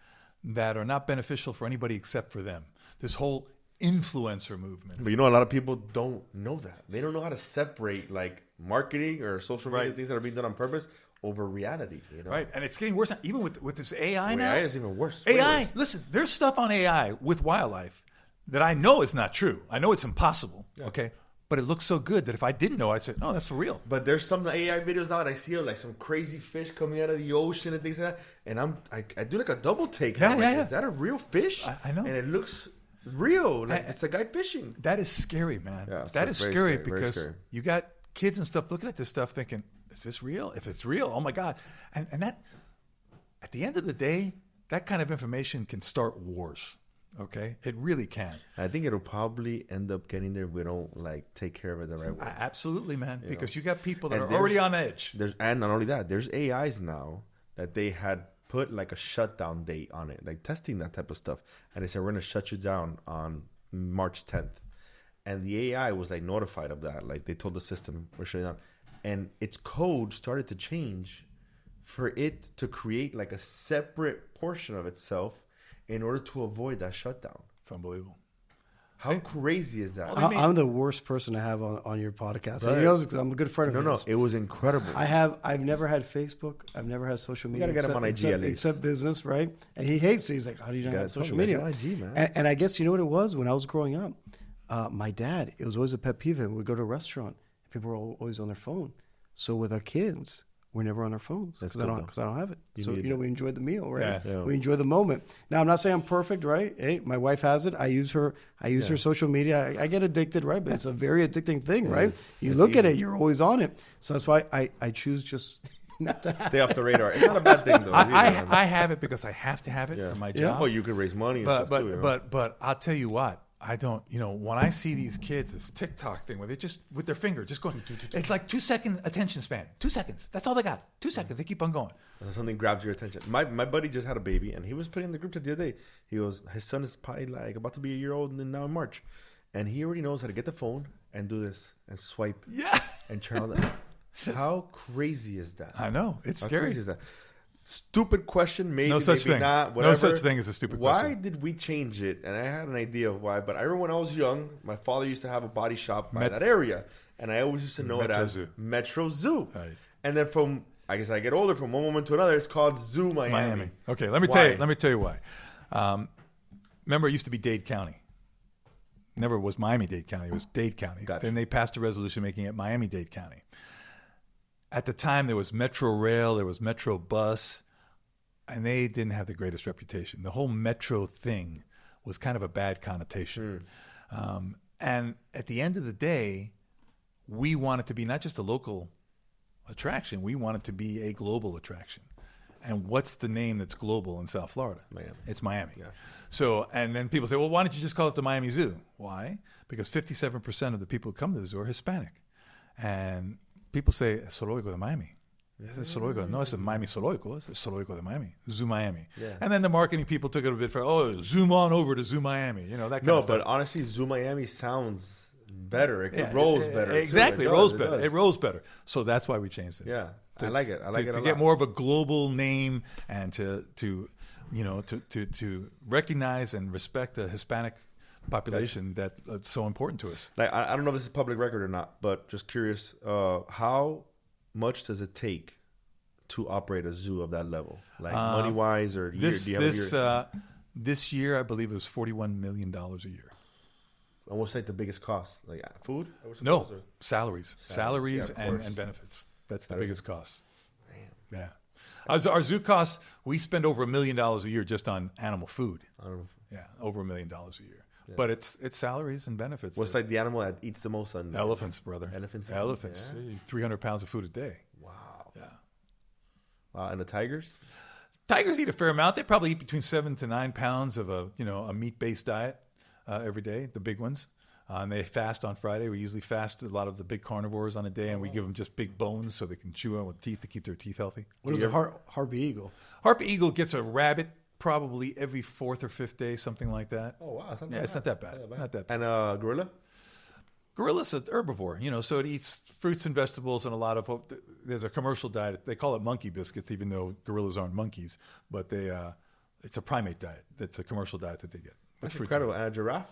that are not beneficial for anybody except for them. This whole influencer movement.
But you know, a lot of people don't know that. They don't know how to separate like marketing or social media things that are being done on purpose over reality. You know?
Right. And it's getting worse now. Even with this AI now.
AI is even worse.
AI,
worse.
Listen, there's stuff on AI with wildlife that I know is not true. I know it's impossible. Yeah. Okay. But it looks so good that if I didn't know, I'd say, "Oh, that's for real."
But there's some AI videos now that I see of like some crazy fish coming out of the ocean and things like that, and I do like a double take.
Yeah.
Is that a real fish?
I know,
and it looks real. Like it's a guy fishing.
That is scary, man.
Yeah,
that is scary because you got kids and stuff looking at this stuff thinking, "Is this real? If it's real, oh my god!" And that, at the end of the day, that kind of information can start wars. Okay, it really can.
I think it'll probably end up getting there if we don't like take care of it the right way.
Absolutely, man. Because you got people that are already on edge.
And not only that, there's AIs now that they had put like a shutdown date on it, like testing that type of stuff. And they said, we're going to shut you down on March 10th. And the AI was like notified of that. Like they told the system, we're shutting down. And its code started to change for it to create like a separate portion of itself in order to avoid that shutdown.
It's unbelievable.
How crazy is that?
I'm the worst person to have on your podcast. Right. He knows because I'm a good friend of his.
No, it was incredible.
I've never had Facebook. I've never had social media.
You gotta get him on IG at least.
Except business, right? And he hates it. He's like, how do you not have social media?
IG, man.
And I guess you know what it was when I was growing up. My dad, it was always a pet peeve of him. We'd go to a restaurant. People were always on their phone. So with our kids, we're never on our phones because I don't have it. We enjoy the meal, right?
Yeah.
We enjoy the moment. Now, I'm not saying I'm perfect, right? Hey, my wife has it. I use her social media. I get addicted, right? But it's a very addicting thing, right? You look at it, you're always on it. So that's why I choose just not to
stay off the radar. It's not a bad thing, though.
I have it because I have to have it for my job.
Oh, you can raise money and stuff too.
But I'll tell you what. I don't, when I see these kids, this TikTok thing where they just, with their finger, just going, it's like 2-second attention span. 2 seconds. That's all they got. 2 seconds. They keep on going.
Something grabs your attention. My buddy just had a baby, and he was putting in the group chat the other day. He goes, his son is probably like about to be a year old now in March. And he already knows how to get the phone and do this and swipe.
Yeah.
And turn on that. How crazy is that?
I know. It's scary.
How crazy is that? Stupid question, maybe,
no such
maybe
thing.
not, whatever.
No such thing as a stupid question.
Why did we change it? And I had an idea of why, but I remember when I was young, my father used to have a body shop by that area, and I always used to know it as Metro Zoo. Right. And then I guess I get older, from one moment to another, it's called Zoo Miami.
Okay, let me tell you why. Remember, it used to be Dade County. Never was Miami-Dade County. It was Dade County.
Gotcha.
Then they passed a resolution making it Miami-Dade County. At the time, there was Metro Rail, there was Metro Bus, and they didn't have the greatest reputation. The whole Metro thing was kind of a bad connotation. And at the end of the day, we wanted to be not just a local attraction, we wanted to be a global attraction. And what's the name that's global in South Florida?
Miami.
It's Miami.
Yeah.
So, and then people say, well, why don't you just call it the Miami Zoo? Why? Because 57% of the people who come to the zoo are Hispanic. And people say, Zoológico de Miami. It's Zoológico. No, it's the Miami Zoológico. It's the Zoológico de Miami. Zoo Miami.
Yeah.
And then the marketing people took it a bit for, zoom on over to Zoo Miami. You know, that kind of stuff.
No, but honestly, Zoo Miami sounds better. It rolls better.
Exactly.
Too.
It rolls better. It rolls better. So that's why we changed it.
Yeah. I like it. I like it a lot.
To get more of a global name and to recognize and respect the Hispanic population that's so important to us.
Like, I don't know if this is public record or not, but just curious, how much does it take to operate a zoo of that level? Like money wise or
this year, I believe it was $41 million a year.
And what's like the biggest cost? Like food?
No, salaries
Yeah,
and benefits. That's the biggest cost. Damn. Yeah. Our zoo costs, we spend over $1 million a year just on animal food. Yeah, over $1 million a year. Yeah. But it's salaries and benefits.
What's like the animal that eats the most? On
elephants, brother.
Elephants.
Yeah. 300 pounds of food a day.
Wow.
Yeah.
And the tigers?
Tigers eat a fair amount. They probably eat between 7 to 9 pounds of a meat-based diet every day, the big ones. And they fast on Friday. We usually fast a lot of the big carnivores on a day, and we give them just big bones so they can chew on with teeth to keep their teeth healthy.
What is a harpy eagle?
Harpy eagle gets a rabbit probably every 4th or 5th day, something like that.
Oh, wow.
It's not that bad. Not that bad.
And gorilla?
Gorilla's an herbivore, so it eats fruits and vegetables and a lot of. There's a commercial diet. They call it monkey biscuits, even though gorillas aren't monkeys. But it's a primate diet. It's a commercial diet that they get.
That's incredible. And a giraffe?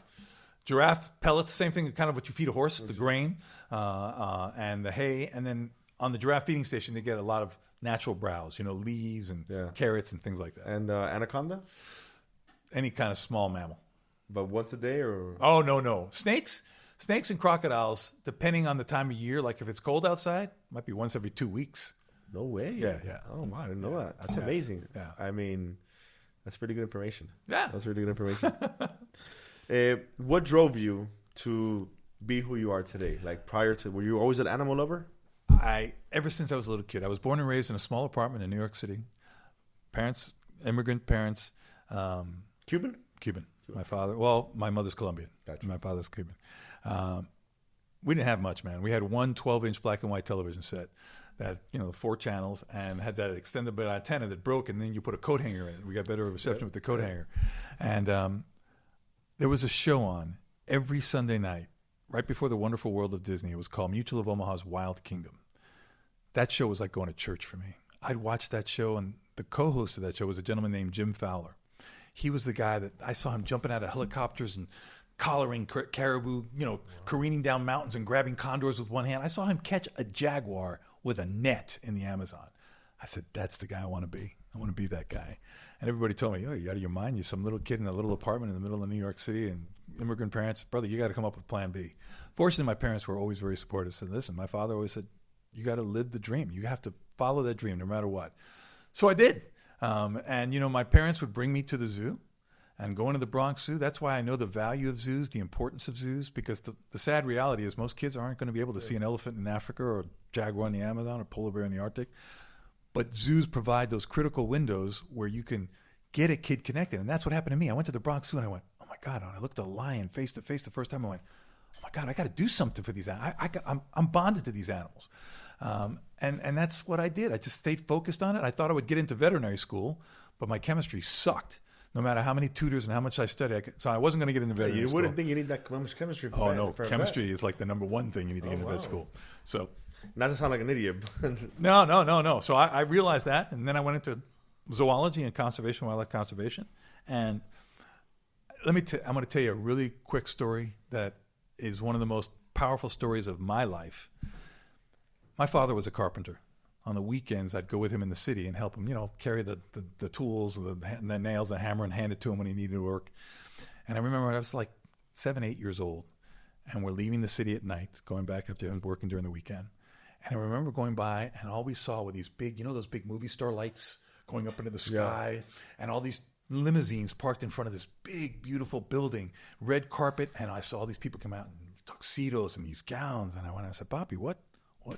Giraffe pellets, same thing, kind of what you feed a horse, the grain and the hay. And then on the giraffe feeding station, they get a lot of natural browse, leaves and carrots and things like that.
And anaconda?
Any kind of small mammal.
But once a day or?
Oh, no. Snakes and crocodiles, depending on the time of year, like if it's cold outside, might be once every 2 weeks.
No way.
Yeah.
Oh, wow. I didn't know that. That's amazing.
Yeah.
I mean, that's pretty good information.
Yeah.
That's really good information. What drove you to be who you are today? Like prior to, were you always an animal lover?
Ever since I was a little kid, I was born and raised in a small apartment in New York City. Parents, immigrant parents.
Cuban.
My mother's Colombian.
Gotcha.
My father's Cuban. We didn't have much, man. We had one 12-inch black and white television set that, 4 channels and had that extended bit antenna that broke, and then you put a coat hanger in it. We got better reception with the coat hanger. And there was a show on every Sunday night, right before the Wonderful World of Disney. It was called Mutual of Omaha's Wild Kingdom. That show was like going to church for me. I'd watch that show, and the co-host of that show was a gentleman named Jim Fowler. He was the guy that I saw him jumping out of helicopters and collaring caribou, careening down mountains and grabbing condors with one hand. I saw him catch a jaguar with a net in the Amazon. I said, that's the guy I want to be. I want to be that guy. And everybody told me, you out of your mind? You're some little kid in a little apartment in the middle of New York City and immigrant parents. Brother, you got to come up with plan B. Fortunately, my parents were always very supportive. Said, listen, my father always said, you got to live the dream. You have to follow that dream no matter what. So I did. And, my parents would bring me to the zoo and go into the Bronx Zoo. That's why I know the value of zoos, the importance of zoos, because the sad reality is most kids aren't going to be able to see an elephant in Africa or a jaguar in the Amazon or polar bear in the Arctic. But zoos provide those critical windows where you can get a kid connected. And that's what happened to me. I went to the Bronx Zoo and I went, oh, my God. And I looked at a lion face to face the first time. I went, oh, my God, I got to do something for these animals. I'm bonded to these animals. And that's what I did. I just stayed focused on it. I thought I would get into veterinary school, but my chemistry sucked. No matter how many tutors and how much I studied, so I wasn't going to get into veterinary school.
You wouldn't think you need that much chemistry for
chemistry is like the number one thing you need to get into vet school. So,
not to sound like an idiot.
No. So I realized that, and then I went into zoology and conservation, wildlife conservation. And I'm going to tell you a really quick story that is one of the most powerful stories of my life. My father was a carpenter. On the weekends, I'd go with him in the city and help him, carry the tools, the nails, the hammer, and hand it to him when he needed work. And I remember I was like 7, 8 years old, and we're leaving the city at night, going back after working during the weekend. And I remember going by, and all we saw were these big, those big movie star lights going up into the sky, and all these limousines parked in front of this big, beautiful building, red carpet, and I saw these people come out in tuxedos and these gowns. And I said, Bobby, what's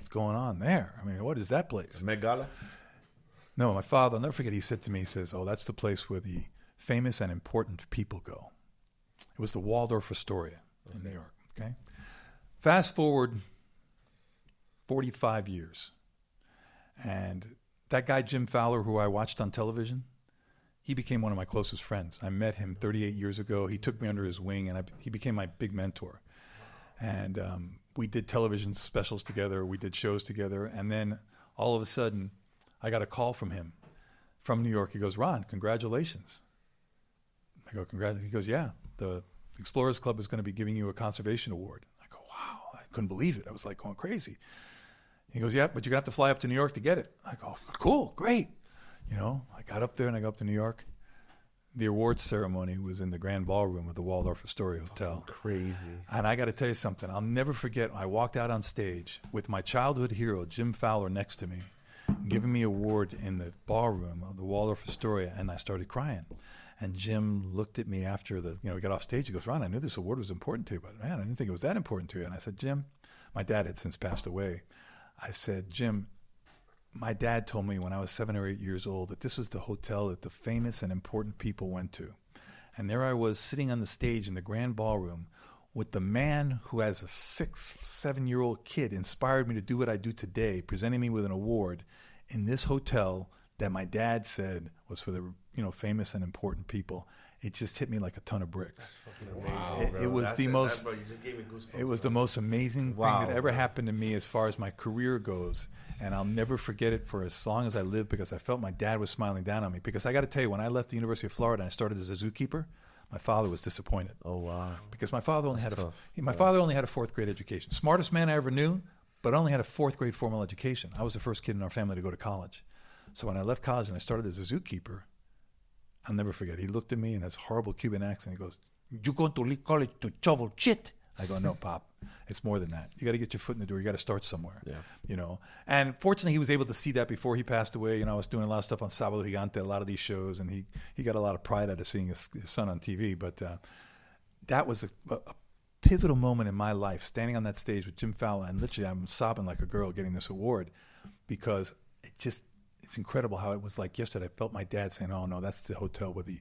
going on there? I mean, what is that place?
Met Gala?
No, my father, I'll never forget, he said to me, he says, "Oh, that's the place where the famous and important people go." It was the Waldorf Astoria in New York, okay? Fast forward 45 years. And that guy, Jim Fowler, who I watched on television, he became one of my closest friends. I met him 38 years ago. He took me under his wing, and he became my big mentor. And we did television specials together. We did shows together. And then all of a sudden, I got a call from him from New York. He goes, "Ron, congratulations." I go, "Congratulations." He goes, "Yeah, the Explorers Club is going to be giving you a conservation award." I go, "Wow." I couldn't believe it. I was like going crazy. He goes, "Yeah, but you're going to have to fly up to New York to get it." I go, "Cool, great." I got up there and I go up to New York. The awards ceremony was in the Grand Ballroom of the Waldorf Astoria Hotel.
Crazy.
And I got to tell you something. I'll never forget. I walked out on stage with my childhood hero, Jim Fowler, next to me, giving me an award in the ballroom of the Waldorf Astoria, and I started crying. And Jim looked at me after we got off stage. He goes, "Ron, I knew this award was important to you, but man, I didn't think it was that important to you." And I said, "Jim," my dad had since passed away. I said, "Jim, my dad told me when I was 7 or 8 years old that this was the hotel that the famous and important people went to. And there I was sitting on the stage in the Grand Ballroom with the man who, as a 6, 7-year-old kid, inspired me to do what I do today, presenting me with an award in this hotel that my dad said was for the famous and important people." It just hit me like a ton of bricks.
Wow,
it was the most.
Bro, you just gave me goosebumps.
It was the most amazing thing that ever happened to me as far as my career goes, and I'll never forget it for as long as I live, because I felt my dad was smiling down on me. Because I got to tell you, when I left the University of Florida and I started as a zookeeper, my father was disappointed.
Oh wow!
Because my father only
That's
father only had a 4th grade education. Smartest man I ever knew, but only had a 4th grade formal education. I was the first kid in our family to go to college. So when I left college and I started as a zookeeper, I'll never forget. He looked at me in his horrible Cuban accent. He goes, "You going to leave college to shovel shit?" I go, "No, Pop. It's more than that. You got to get your foot in the door. You got to start somewhere."
Yeah.
And fortunately, he was able to see that before he passed away. I was doing a lot of stuff on Sábado Gigante, a lot of these shows, and he got a lot of pride out of seeing his son on TV. But that was a pivotal moment in my life, standing on that stage with Jim Fowler, and literally I'm sobbing like a girl getting this award, because it's incredible how it was like yesterday. I felt my dad saying, "Oh no, that's the hotel with the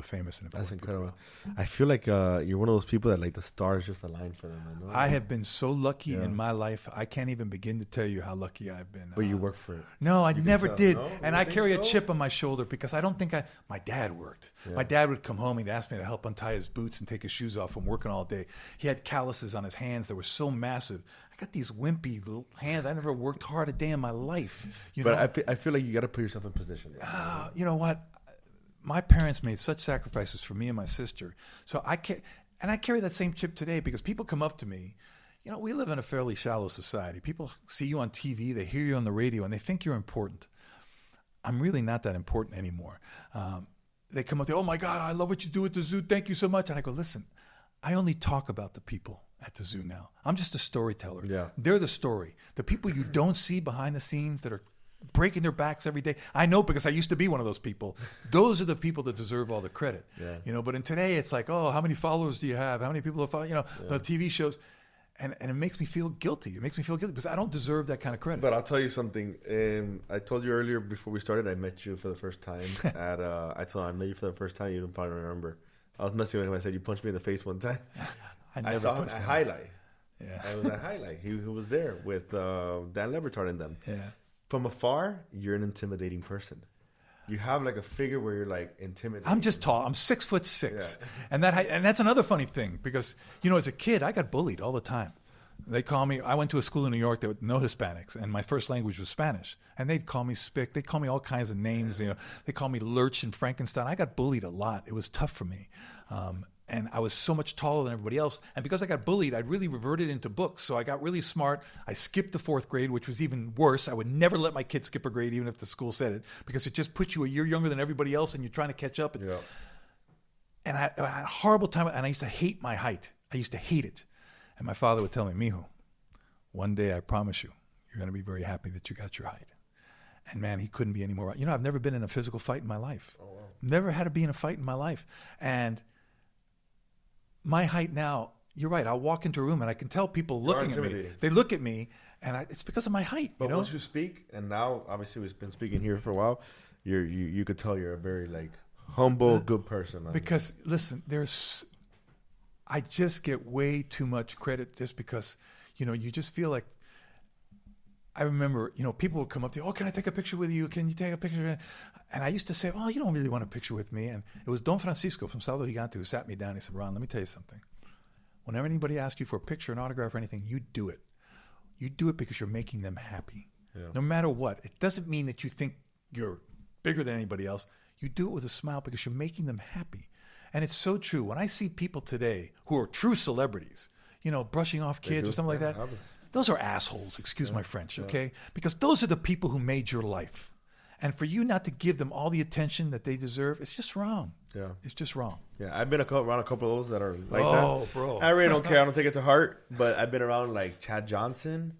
famous and important."
That's incredible. I feel like you're one of those people that like the stars just align for them.
I have been so lucky in my life. I can't even begin to tell you how lucky I've been.
But you work for it.
No, I never did.
No?
And I carry a chip on my shoulder because I don't think my dad worked.
Yeah.
My dad would come home. He'd ask me to help untie his boots and take his shoes off from working all day. He had calluses on his hands that were so massive. I got these wimpy little hands. I never worked hard a day in my life.
But I feel like you got to put yourself in position.
You know what? My parents made such sacrifices for me and my sister. So I carry that same chip today, because people come up to me. We live in a fairly shallow society. People see you on TV, they hear you on the radio, and they think you're important. I'm really not that important anymore. They come up to, "Oh my God, I love what you do at the zoo. Thank you so much." And I go, "Listen, I only talk about the people at the zoo now. I'm just a storyteller.
Yeah.
They're the story. The people you don't see behind the scenes that are breaking their backs every day. I know, because I used to be one of those people. Those are the people that deserve all the credit."
Yeah.
But in today, it's like, "Oh, how many followers do you have? How many people are following?" The TV shows. And it makes me feel guilty. It makes me feel guilty because I don't deserve that kind of credit.
But I'll tell you something. I told you earlier before we started, I met you for the first time at. I met you for the first time. You don't probably remember. I was messing with him. I said you punched me in the face one time. I saw him at Highlight.
Yeah,
I was at Highlight. He was there with Dan Lebertard and them.
Yeah.
From afar, you're an intimidating person. You have like a figure where you're like intimidating.
I'm just tall. I'm 6'6",
Yeah.
and that's another funny thing, because as a kid I got bullied all the time. They call me. I went to a school in New York that with no Hispanics, and my first language was Spanish. And they'd call me Spick. They'd call me all kinds of names. They call me Lurch and Frankenstein. I got bullied a lot. It was tough for me. And I was so much taller than everybody else. And because I got bullied, I'd really reverted into books. So I got really smart. I skipped the 4th grade, which was even worse. I would never let my kid skip a grade, even if the school said it, because it just puts you a year younger than everybody else, and you're trying to catch up. And I had a horrible time. And I used to hate my height. I used to hate it. And my father would tell me, "Mijo, one day I promise you're going to be very happy that you got your height." And man, he couldn't be any more right. I've never been in a physical fight in my life.
Oh, wow.
Never had to be in a fight in my life. And my height now, you're right. I'll walk into a room and I can tell people looking at me. They look at me, and it's because of my height.
But once you speak, and now obviously we've been speaking here for a while, you could tell you're a very like humble, good person.
Because listen, I just get way too much credit just because, you just feel like. I remember, people would come up to you, oh, can I take a picture with you? Can you take a picture? And I used to say, oh, you don't really want a picture with me. And it was Don Francisco from Salvador Gigante who sat me down. He said, Ron, let me tell you something. Whenever anybody asks you for a picture, an autograph, or anything, you do it. You do it because you're making them happy. Yeah. No matter what. It doesn't mean that you think you're bigger than anybody else. You do it with a smile because you're making them happy. And it's so true. When I see people today who are true celebrities, brushing off kids or something like that, those are assholes, excuse my French, okay? Because those are the people who made your life. And for you not to give them all the attention that they deserve, it's just wrong. Yeah. It's just wrong.
Yeah, I've been around a couple of those that are like that.
Oh, bro.
I really don't care. I don't take it to heart. But I've been around like Chad Johnson.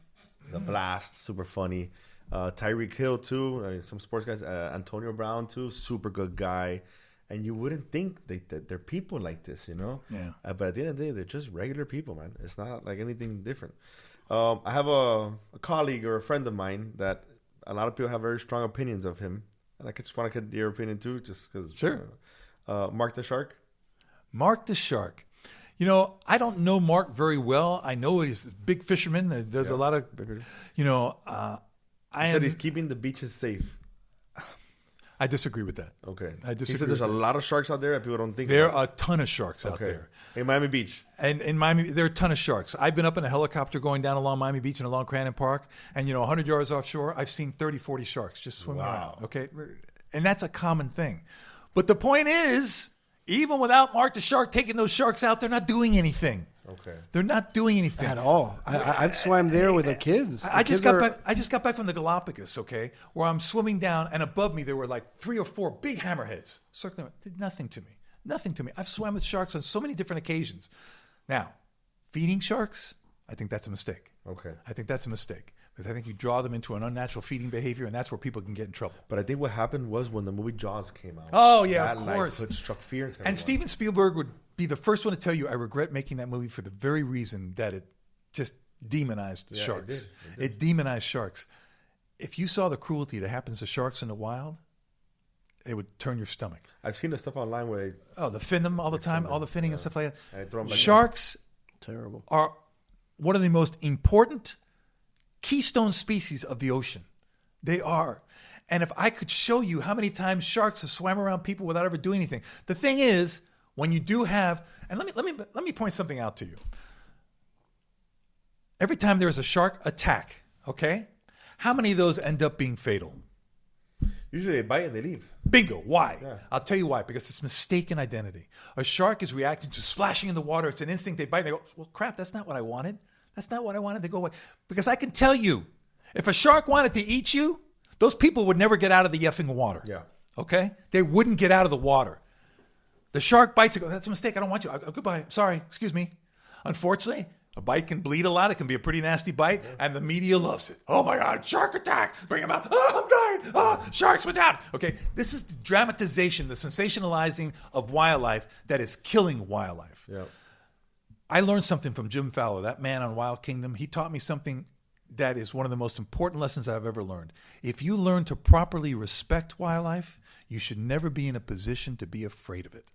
He's a blast. Super funny. Tyreek Hill, too. Some sports guys. Antonio Brown, too. Super good guy. And you wouldn't think that they're people like this,
Yeah.
But at the end of the day, they're just regular people, man. It's not like anything different. I have a colleague or a friend of mine that a lot of people have very strong opinions of him. And I just want to get your opinion too, just because.
Sure.
Mark the Shark.
Mark the Shark. I don't know Mark very well. I know he's a big fisherman. There's a lot of,
he said he's keeping the beaches safe.
I disagree with that.
Okay.
I disagree.
He said there's a lot of sharks out there that people don't think
there are a ton of sharks out there.
In Miami Beach.
And in Miami, there are a ton of sharks. I've been up in a helicopter going down along Miami Beach and along Crandon Park. And, 100 yards offshore, I've seen 30, 40 sharks just swimming around. Okay. And that's a common thing. But the point is, even without Mark the Shark taking those sharks out, they're not doing anything.
Okay.
They're not doing anything
at all. I've swam there with the kids.
I just got back from the Galapagos, okay, where I'm swimming down, and above me there were like 3 or 4 big hammerheads circling. Did nothing to me. Nothing to me. I've swam with sharks on so many different occasions. Now, feeding sharks, I think that's a mistake.
Okay.
I think that's a mistake. Because I think you draw them into an unnatural feeding behavior, and that's where people can get in trouble.
But I think what happened was when the movie Jaws came out.
Oh, yeah, of course.
That struck fear into everyone.
And Steven Spielberg would be the first one to tell you, I regret making that movie for the very reason that it just demonized sharks. It demonized sharks. If you saw the cruelty that happens to sharks in the wild, it would turn your stomach.
I've seen the stuff online where
they fin them all the time, all the finning and stuff like that.
And throw them
sharks
terrible.
Are one of the most important keystone species of the ocean. They are. And if I could show you how many times sharks have swam around people without ever doing anything. The thing is, when you do have, and let me point something out to you. Every time there's a shark attack, okay? How many of those end up being fatal?
Usually they bite and they leave.
Bingo. Why?
Yeah.
I'll tell you why. Because it's mistaken identity. A shark is reacting to splashing in the water. It's an instinct. They bite and they go, well, crap, that's not what I wanted. That's not what I wanted. They go away. Because I can tell you, if a shark wanted to eat you, those people would never get out of the effing water.
Yeah.
Okay? They wouldn't get out of the water. The shark bites and goes, that's a mistake. I don't want you. Goodbye. Sorry. Excuse me. Unfortunately, a bite can bleed a lot. It can be a pretty nasty bite. And the media loves it. Oh, my God. Shark attack. Bring him out. Oh, I'm dying. Oh, sharks went down. Okay? This is the dramatization, the sensationalizing of wildlife that is killing wildlife.
Yeah.
I learned something from Jim Fowler, that man on Wild Kingdom. He taught me something that is one of the most important lessons I've ever learned. If you learn to properly respect wildlife, you should never be in a position to be afraid of it.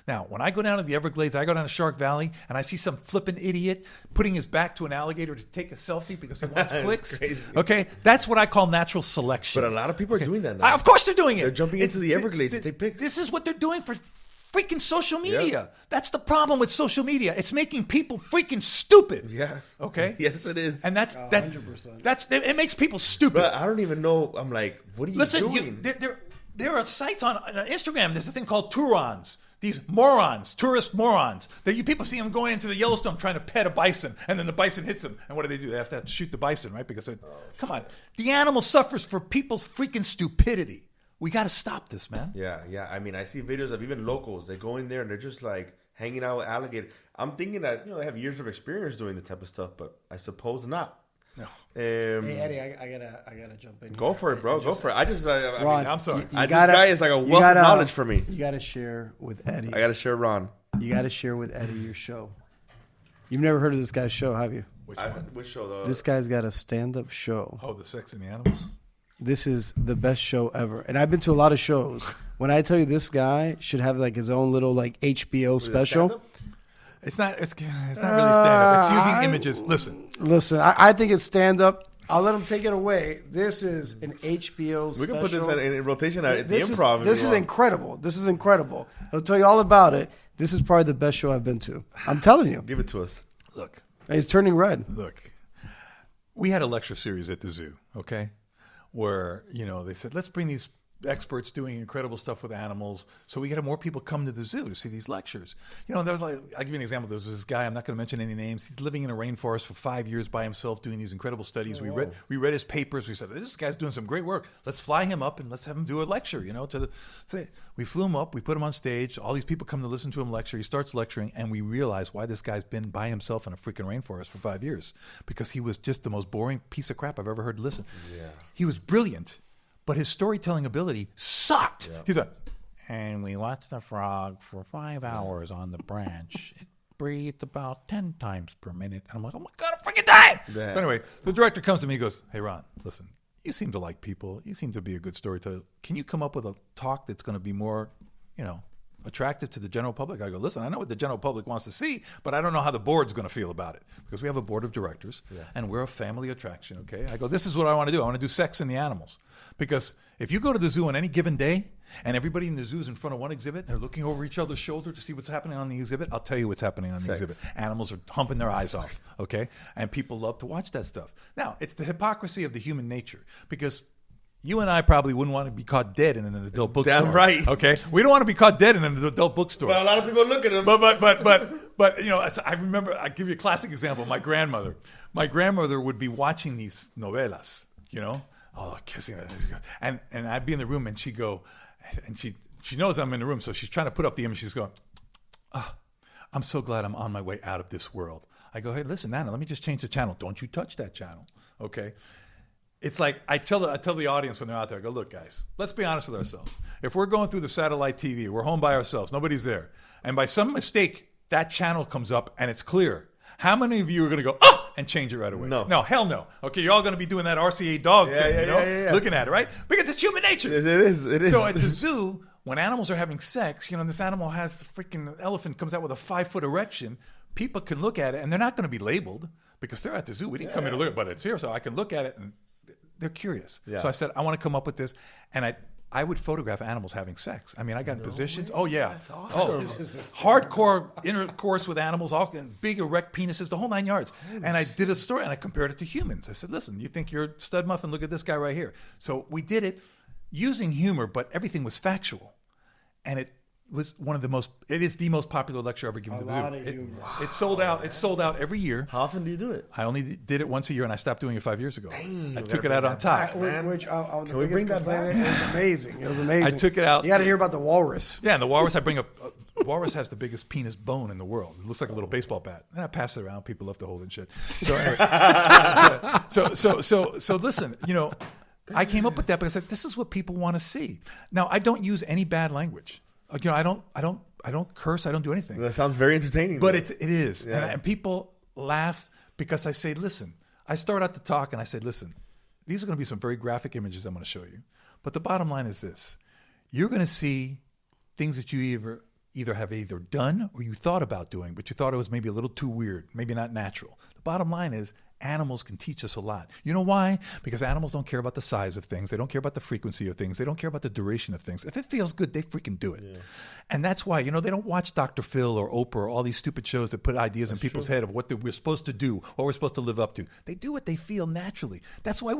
Now, when I go down to the Everglades, I go down to Shark Valley, and I see some flippin' idiot putting his back to an alligator to take a selfie because he wants clicks.
Crazy.
Okay? That's what I call natural selection.
But a lot of people are doing that now.
Of course they're doing it.
They're jumping into the Everglades to take pics.
This is what they're doing for freaking social media. That's the problem with social media. It's making people freaking stupid.
Yeah.
Okay?
Yes, it is.
And that's
100%.
It makes people stupid.
But I don't even know. I'm like, what are you doing?
There are sites on Instagram. There's a thing called Turons. These morons, tourist morons, that you people see them going into the Yellowstone trying to pet a bison, and then the bison hits them. And what do? They have to shoot the bison, right? Because come on, the animal suffers for people's freaking stupidity. We got to stop this, man.
Yeah. I mean, I see videos of even locals. They go in there and they're just like hanging out with alligators. I'm thinking that they have years of experience doing the type of stuff, but I suppose not.
No.
Hey Eddie, I gotta jump in.
Go for it, bro. Go for it. I
Ron, I'm sorry.
This guy is like a wealth of knowledge for me.
You gotta share with Eddie.
I gotta share Ron.
You gotta share with Eddie your show. You've never heard of this guy's show, have you?
Which show?
This guy's got a stand-up show.
Oh, the Sex and the Animals?
This is the best show ever. And I've been to a lot of shows. When I tell you this guy should have like his own little like HBO special.
It's not really stand-up. It's using images. Listen,
I think it's stand-up. I'll let him take it away. This is an HBO special.
We can put this in rotation at the Improv.
This is incredible. This is incredible. I'll tell you all about it. This is probably the best show I've been to. I'm telling you.
Give it to us.
Look.
It's turning red.
Look. We had a lecture series at the zoo, okay? Where, they said, let's bring these experts doing incredible stuff with animals so we get more people come to the zoo to see these lectures. There was I'll give you an example. There was this guy, I'm not going to mention any names. He's living in a rainforest for 5 years by himself doing these incredible studies. We read his papers. We said, this guy's doing some great work. Let's fly him up and let's have him do a lecture, we flew him up. We put him on stage. All these people come to listen to him lecture. He starts lecturing and we realize why this guy's been by himself in a freaking rainforest for 5 years, because he was just the most boring piece of crap I've ever heard listen. Yeah. He was brilliant, but his storytelling ability sucked. Yeah. He's like, and we watched the frog for 5 hours on the branch. It breathed about 10 times per minute. And I'm like, oh my God, I'm freaking dying. Yeah. So anyway, the director comes to me and goes, hey, Ron, listen, you seem to like people. You seem to be a good storyteller. Can you come up with a talk that's going to be more, attractive to the general public? I go, listen, I know what the general public wants to see, but I don't know how the board's going to feel about it, because we have a board of directors and we're a family attraction, okay? I go, this is what I want to do. I want to do Sex and the Animals, because if you go to the zoo on any given day and everybody in the zoo is in front of one exhibit, they're looking over each other's shoulder to see what's happening on the exhibit. I'll tell you what's happening on the exhibit. Animals are humping their eyes off, okay? And people love to watch that stuff. Now, it's the hypocrisy of the human nature, because you and I probably wouldn't want to be caught dead in an adult bookstore.
Damn right.
Okay, we don't want to be caught dead in an adult bookstore.
But a lot of people look at them.
But I remember. I give you a classic example. My grandmother would be watching these novelas. Kissing it, and I'd be in the room and she'd go, and she knows I'm in the room, so she's trying to put up the image. She's going, I'm so glad I'm on my way out of this world. I go, hey, listen, Nana, let me just change the channel. Don't you touch that channel, okay? It's like I tell the audience when they're out there, I go, look, guys, let's be honest with ourselves. If we're going through the satellite TV, we're home by ourselves, nobody's there, and by some mistake, that channel comes up and it's clear, how many of you are going to go, and change it right away?
No,
hell no. Okay, you're all going to be doing that RCA dog thing, looking at it, right? Because it's human nature.
It is.
So at the zoo, when animals are having sex, this animal has the freaking elephant comes out with a 5-foot erection. People can look at it, and they're not going to be labeled because they're at the zoo. We didn't come here to look, but it's here, so I can look at it and they're curious. Yeah. So I said, I want to come up with this. And I would photograph animals having sex. I mean, I got in positions. Way. Oh, yeah.
That's awesome.
Hardcore intercourse with animals, all big erect penises, the whole 9 yards. And I did a story, and I compared it to humans. I said, listen, you think you're stud muffin? Look at this guy right here. So we did it using humor, but everything was factual. And it was it is the most popular lecture ever given to the zoo. It sold out. It sold out every year.
How often do you do it?
I only did it once a year, and I stopped doing it 5 years ago. Dang, I took it out on top.
Can we bring that back? It was amazing. It was amazing.
I took it out.
You got to hear about the walrus.
Yeah, and the walrus, I bring up. Walrus has the biggest penis bone in the world. It looks like a little baseball bat. And I pass it around. People love to hold it and shit. So anyway, so listen, I came up with that because I said, this is what people want to see. Now, I don't use any bad language. I don't curse. I don't do anything.
That sounds very entertaining.
But it is. Yeah. And people laugh because I say, listen, I start out the talk and I say, listen, these are going to be some very graphic images I'm going to show you. But the bottom line is this. You're going to see things that you either have done or you thought about doing, but you thought it was maybe a little too weird, maybe not natural. The bottom line is animals can teach us a lot. You know why? Because animals don't care about the size of things. They don't care about the frequency of things. They don't care about the duration of things. If it feels good, they freaking do it. Yeah. And that's why, they don't watch Dr. Phil or Oprah or all these stupid shows that put ideas in people's head of what we're supposed to do, what we're supposed to live up to. They do what they feel naturally. That's why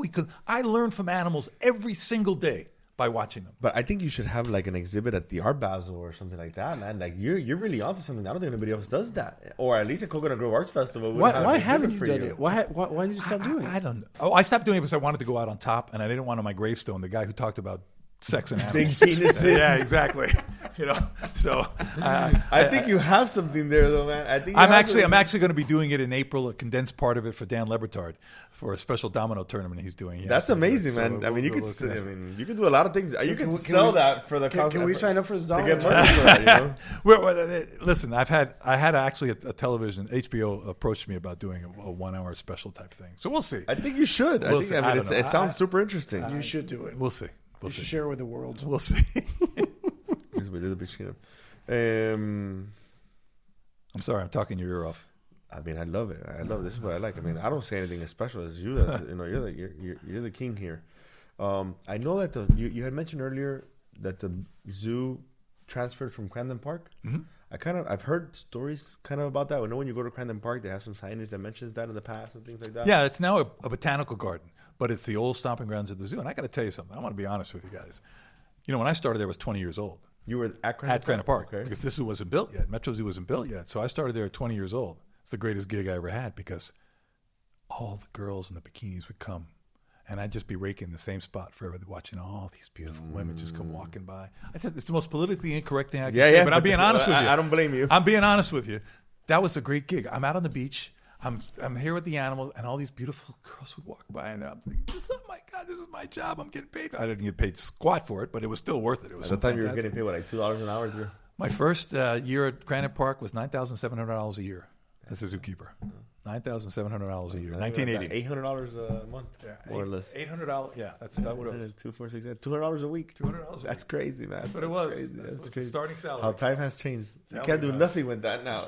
I learn from animals every single day by watching them.
But I think you should have like an exhibit at the Art Basel or something like that, man. Like you're really onto something. I don't think anybody else does that. Or at least at Coconut Grove Arts Festival.
Why haven't you done it? Why did you stop doing it?
I don't know. Oh, I stopped doing it because I wanted to go out on top, and I didn't want on my gravestone the guy who talked about sex and animals.
Big penises.
Yeah, exactly. So
I think you have something there, though, man. I think
I'm actually going to be doing it in April, a condensed part of it for Dan Lebertard for a special domino tournament he's doing.
That's amazing, man. I mean, you could do a lot of things. You can sell that for the.
Can we sign up for this
to get money for that?
Listen, I had actually a television HBO approached me about doing a 1 hour special type thing. So we'll see.
I think you should. It sounds super interesting.
You should do it.
We'll see.
You should share it with the world.
We'll see.
I'm
sorry, I'm talking your ear off.
I mean, I love it. This is what I like. I mean, I don't say anything as special as you. You're the king here. I know that you had mentioned earlier that the zoo transferred from Crandon Park.
Mm-hmm.
I've heard stories kind of about that. I know when you go to Crandon Park, they have some signage that mentions that in the past and things like that.
Yeah, it's now a botanical garden, but it's the old stomping grounds of the zoo. And I got to tell you something. I want to be honest with you guys. When I started there, I was 20 years old.
You were at Crandon
Park
okay.
Because this zoo wasn't built yet. Metro Zoo wasn't built yet. So I started there at 20 years old. It's the greatest gig I ever had because all the girls in the bikinis would come. And I'd just be raking the same spot forever, watching all these beautiful women just come walking by. I think it's the most politically incorrect thing I can say, but I'm being honest with you.
I don't blame you.
I'm being honest with you. That was a great gig. I'm out on the beach. I'm here with the animals, and all these beautiful girls would walk by, and I'm thinking, oh my God, this is my job. I'm getting paid. I didn't get paid squat for it, but it was still worth it. It was
at the time you were getting paid, like $2 an hour?
My first year at Crandon Park was $9,700 a year as a zookeeper. $9,700 a year. 1980.
$800 a month, more or less.
$800. Yeah, that's what it was.
$200 a week.
$200.
That's crazy, man.
That's what it was. That's crazy. Starting salary.
How time has changed. You can't do nothing with that now.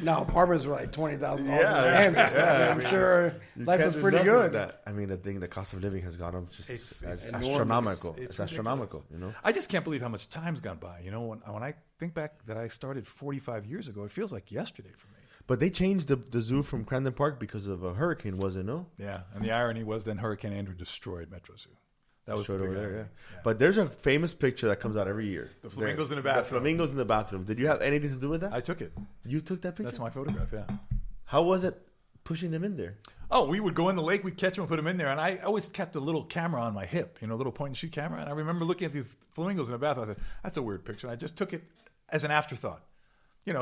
Now apartments were like $20,000.
Yeah.
I'm sure life was pretty good.
I mean, the cost of living has gone up just astronomical. It's astronomical.
I just can't believe how much time's gone by. When I think back that I started 45 years ago, it feels like yesterday for me.
But they changed the zoo from Crandon Park because of a hurricane, wasn't it? No?
Yeah, and the irony was then Hurricane Andrew destroyed Metro Zoo. That was
over there, yeah. But there's a famous picture that comes out every year.
The flamingos in the bathroom.
The flamingos in the bathroom. Did you have anything to do with that?
I took it.
You took that picture?
That's my photograph, yeah.
How was it pushing them in there?
Oh, we would go in the lake, we'd catch them and put them in there. And I always kept a little camera on my hip, a little point-and-shoot camera. And I remember looking at these flamingos in the bathroom. I said, that's a weird picture. And I just took it as an afterthought.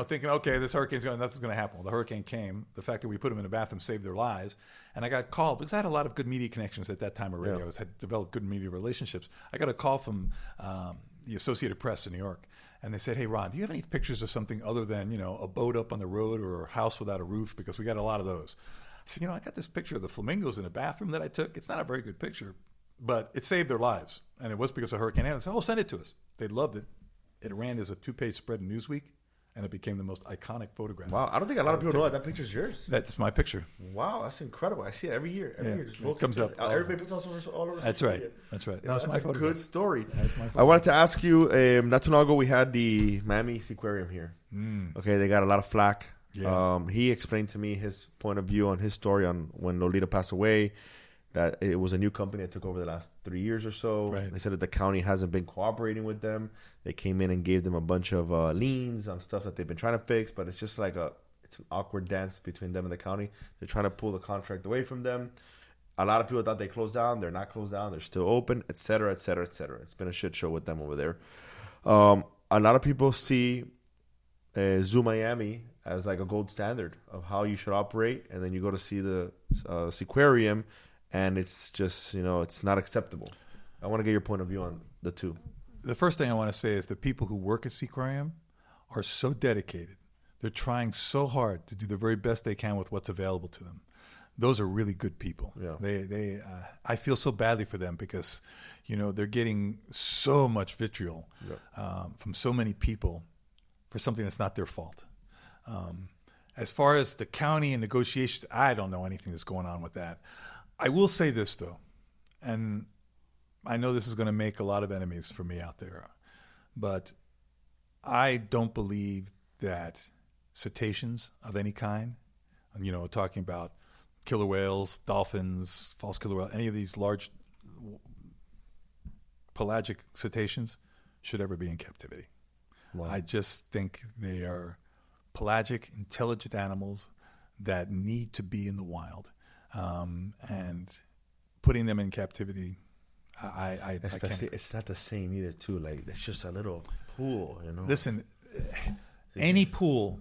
Thinking, okay, this hurricane's nothing's going to happen. Well, the hurricane came. The fact that we put them in a bathroom saved their lives. And I got called because I had a lot of good media connections at that time already.
Yeah.
I had developed good media relationships. I got a call from the Associated Press in New York. And they said, hey, Ron, do you have any pictures of something other than, a boat up on the road or a house without a roof? Because we got a lot of those. I said, I got this picture of the flamingos in a bathroom that I took. It's not a very good picture, but it saved their lives. And it was because of Hurricane Andrew. I said, oh, send it to us. They loved it. It ran as a 2-page spread in Newsweek. And it became the most iconic photograph.
Wow, I don't think a lot of people know that picture's yours.
That's my picture.
Wow, that's incredible. I see it every year. Every year
it comes up.
Everybody puts all over.
That's right. That's right.
That's
my
a good story.
That's my photograph.
I wanted to ask you, not too long ago, we had the Miami Seaquarium here. Okay, they got a lot of flack.
Yeah.
He explained to me his point of view on his story on when Lolita passed away, that it was a new company that took over the last 3 years or so.
Right.
They said that the county hasn't been cooperating with them. They came in and gave them a bunch of liens on stuff that they've been trying to fix, but it's just like it's an awkward dance between them and the county. They're trying to pull the contract away from them. A lot of people thought they closed down. They're not closed down. They're still open, et cetera, et cetera, et cetera. It's been a shit show with them over there. A lot of people see Zoo Miami as like a gold standard of how you should operate, and then you go to see the Seaquarium, and it's just, it's not acceptable. I want to get your point of view on the two.
The first thing I want to say is the people who work at Seaquarium are so dedicated. They're trying so hard to do the very best they can with what's available to them. Those are really good people.
Yeah.
I feel so badly for them because, they're getting so much vitriol from so many people for something that's not their fault. As far as the county and negotiations, I don't know anything that's going on with that. I will say this, though, and I know this is going to make a lot of enemies for me out there, but I don't believe that cetaceans of any kind, talking about killer whales, dolphins, false killer whales, any of these large pelagic cetaceans should ever be in captivity. Wow. I just think they are pelagic, intelligent animals that need to be in the wild. And putting them in captivity, I
especially
can't.
It's not the same either too. Like it's just a little pool, you know.
Listen, any pool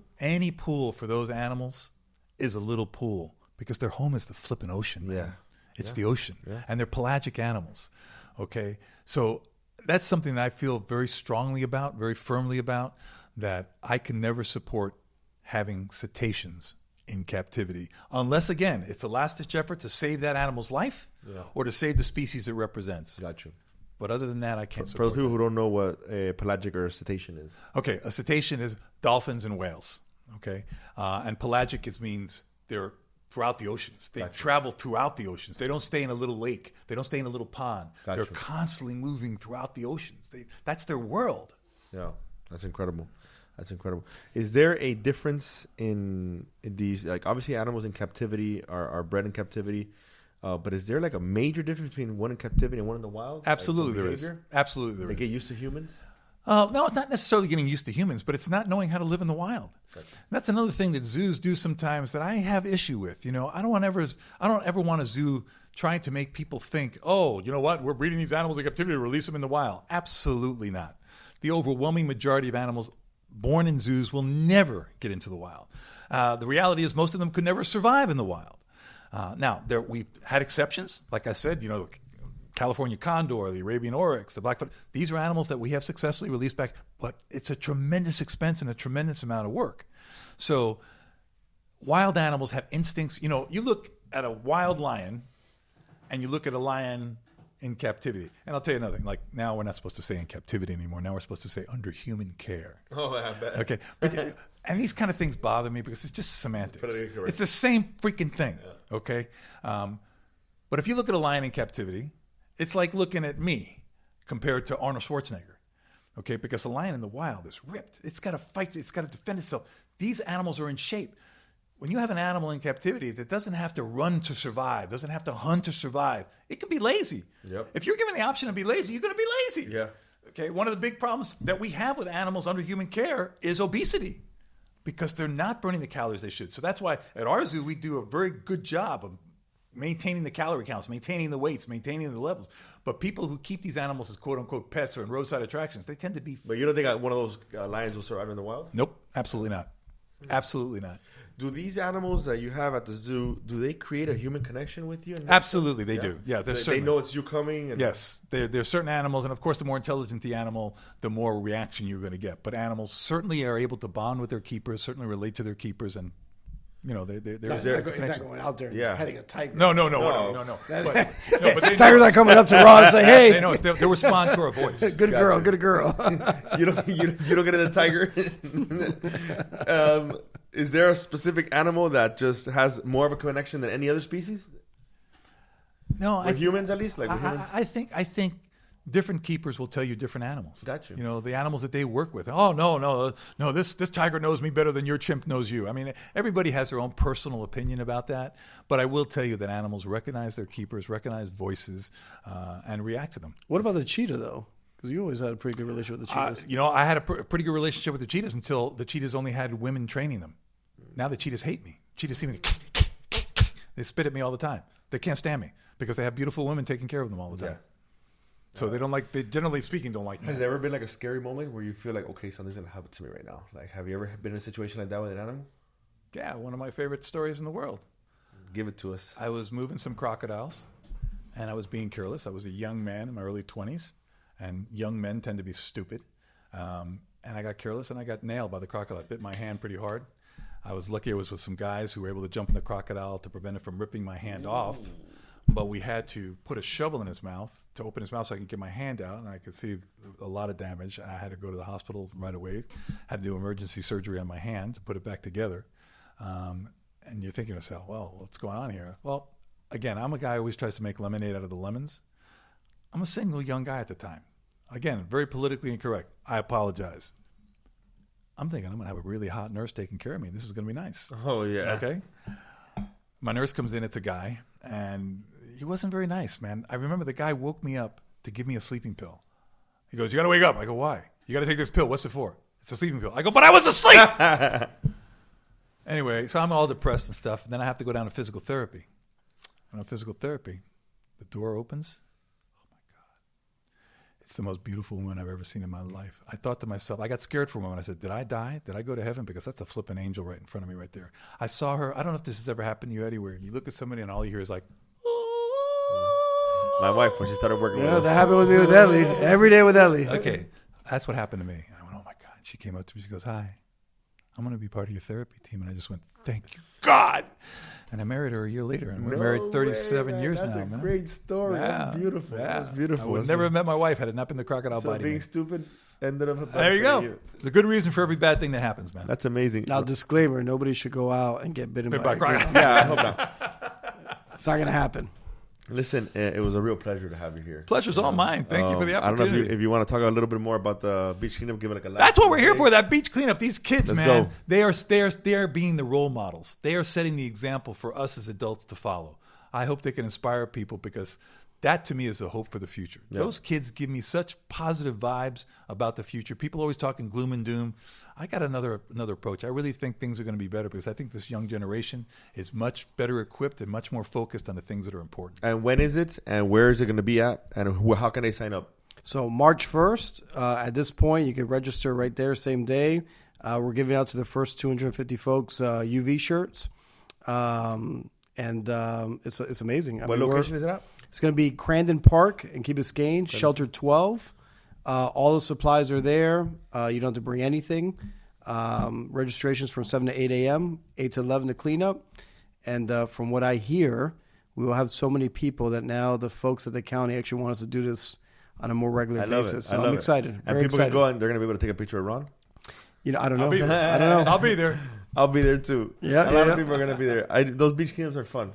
for those animals is a little pool because their home is the flipping ocean, man.
Yeah.
It's the ocean.
Yeah.
And they're pelagic animals, okay? So that's something that I feel very strongly about, very firmly about, that I can never support having cetaceans in captivity unless, again, it's a last-ditch effort to save that animal's life or to save the species it represents.
Got you.
But other than that, I can't
For
support
those people who don't know what a pelagic or a cetacean is.
Okay, a cetacean is dolphins and whales, okay? And pelagic means they're throughout the oceans. They travel throughout the oceans. They don't stay in a little lake. They don't stay in a little pond. They're constantly moving throughout the oceans. That's their world.
Yeah, that's incredible. That's incredible. Is there a difference in these? Like, obviously, animals in captivity are bred in captivity, but is there like a major difference between one in captivity and one in the wild?
Absolutely,
like,
there is. Absolutely, there is.
They get used to humans.
No, it's not necessarily getting used to humans, but it's not knowing how to live in the wild. Gotcha. That's another thing that zoos do sometimes that I have issue with. You know, I don't ever want a zoo trying to make people think, oh, you know what, we're breeding these animals in captivity to release them in the wild. Absolutely not. The overwhelming majority of animals born in zoos will never get into the wild. The reality is most of them could never survive in the wild. Now, we've had exceptions. Like I said, you know, California condor, the Arabian oryx, the blackfoot. These are animals that we have successfully released back, but it's a tremendous expense and a tremendous amount of work. So wild animals have instincts. You know, you look at a wild lion and you look at a lion in captivity. And I'll tell you another thing. Like, now we're not supposed to say in captivity anymore. Now we're supposed to say under human care.
Oh, I bet.
Okay. But, and these kind of things bother me because it's just semantics. It's the same freaking thing. Yeah. Okay. But if you look at a lion in captivity, it's like looking at me compared to Arnold Schwarzenegger, okay? Because a lion in the wild is ripped. It's got to fight. It's got to defend itself. These animals are in shape. When you have an animal in captivity that doesn't have to run to survive, doesn't have to hunt to survive, it can be lazy.
Yep.
If you're given the option to be lazy, you're going to be lazy.
Yeah.
Okay. One of the big problems that we have with animals under human care is obesity because they're not burning the calories they should. So that's why at our zoo we do a very good job of maintaining the calorie counts, maintaining the weights, maintaining the levels. But people who keep these animals as quote-unquote pets or in roadside attractions, they tend to be...
But you don't think one of those lions will survive in the wild?
Nope, absolutely not. Absolutely not.
Do these animals that you have at the zoo, do they create a human connection with you?
Absolutely, they do. Yeah,
they know it's you coming? And
yes, there's certain animals, and of course, the more intelligent the animal, the more reaction you're going to get. But animals certainly are able to bond with their keepers, certainly relate to their keepers, and you know,
he's not going out there and petting a tiger.
No. But
Tiger's not coming up to Ron and say, "Hey."
They know. They respond to our voice.
Good girl.
you don't get a tiger. Is there a specific animal that just has more of a connection than any other species?
No,
with humans at least. Like with humans?
I think different keepers will tell you different animals.
Got you.
You know, the animals that they work with. Oh, no, this tiger knows me better than your chimp knows you. I mean, everybody has their own personal opinion about that. But I will tell you that animals recognize their keepers, recognize voices, and react to them.
What about the cheetah, though? Because you always had a pretty good relationship with the cheetahs.
You know, I had a pretty good relationship with the cheetahs until the cheetahs only had women training them. Now the cheetahs hate me. Cheetahs see me. They spit at me all the time. They can't stand me because they have beautiful women taking care of them all the time. Yeah. So they don't like. They generally speaking don't like me.
Has there ever been like a scary moment where you feel like, okay, something's gonna happen to me right now? Like, have you ever been in a situation like that with an animal?
Yeah, one of my favorite stories in the world.
Give it to us.
I was moving some crocodiles, and I was being careless. I was a young man in my early 20s, and young men tend to be stupid. And I got careless, and I got nailed by the crocodile. It bit my hand pretty hard. I was lucky I was with some guys who were able to jump in the crocodile to prevent it from ripping my hand off. But we had to put a shovel in his mouth to open his mouth so I could get my hand out, and I could see a lot of damage. I had to go to the hospital right away. Had to do emergency surgery on my hand to put it back together. And you're thinking to yourself, well, what's going on here? Well, again, I'm a guy who always tries to make lemonade out of the lemons. I'm a single young guy at the time. Again, very politically incorrect. I apologize. I'm thinking I'm going to have a really hot nurse taking care of me. This is going to be nice.
Oh, yeah.
Okay. My nurse comes in. It's a guy, and he wasn't very nice, man. I remember the guy woke me up to give me a sleeping pill. He goes, "You got to wake up." I go, "Why?" "You got to take this pill." "What's it for?" "It's a sleeping pill." I go, "But I was asleep." Anyway, so I'm all depressed and stuff, and then I have to go down to physical therapy. And on physical therapy, the door opens. Oh, my God. It's the most beautiful woman I've ever seen in my life. I thought to myself, I got scared for a moment. I said, did I die? Did I go to heaven? Because that's a flipping angel right in front of me right there. I saw her. I don't know if this has ever happened to you, Eddie, where you look at somebody and all you hear is like,
My wife, when she started working with
Yeah,
us.
that happened with me with Ellie. Every day with Ellie.
okay, that's what happened to me. And I went, oh my God. She came up to me. She goes, hi, I'm going to be part of your therapy team. And I just went, thank you, God. And I married her a year later. And we're married 37 years
That's
now,
a
man.
great story. That's beautiful.
Yeah.
That's beautiful.
I would never have met my wife had it not been the crocodile
So
biting
being
me.
stupid ended up.
There you go. It's a good reason for every bad thing that happens, man.
That's amazing.
Now, disclaimer: nobody should go out and get bitten by
By
a
crocodile.
crocodile.
Yeah, I hope not.
It's not going to happen.
Listen, it was a real pleasure to have you here.
Pleasure's all mine. Thank you for the
I don't know
opportunity.
if you want to talk a little bit more about the beach cleanup. Give it like a last.
That's what we're here for. That beach cleanup. These kids,
Let's
man,
go.
they are being the role models. They are setting the example for us as adults to follow. I hope they can inspire people because that to me is a hope for the future.
Yeah.
Those kids give me such positive vibes about the future. People always talking gloom and doom. I got another approach. I really think things are going to be better because I think this young generation is much better equipped and much more focused on the things that are important.
And when is it? And where is it going to be at? And how can they sign up?
So March 1st, at this point, you can register right there, same day. We're giving out to the first 250 folks UV shirts. It's amazing.
What location is it at?
It's going to be Crandon Park in Key Biscayne, Shelter 12. All the supplies are there. You don't have to bring anything. Registrations from 7 to 8 a.m., 8 to 11 to clean up. And from what I hear, we will have so many people that now the folks at the county actually want us to do this on a more regular basis. So I'm excited.
And
Very
people
excited.
can go and they're going to be able to take a picture of Ron?
You know, I don't know.
I'll be there.
I don't know.
I'll be there.
I'll be there too.
Yeah,
a lot
yeah.
of people are going to be there. Those beach cleanups are fun.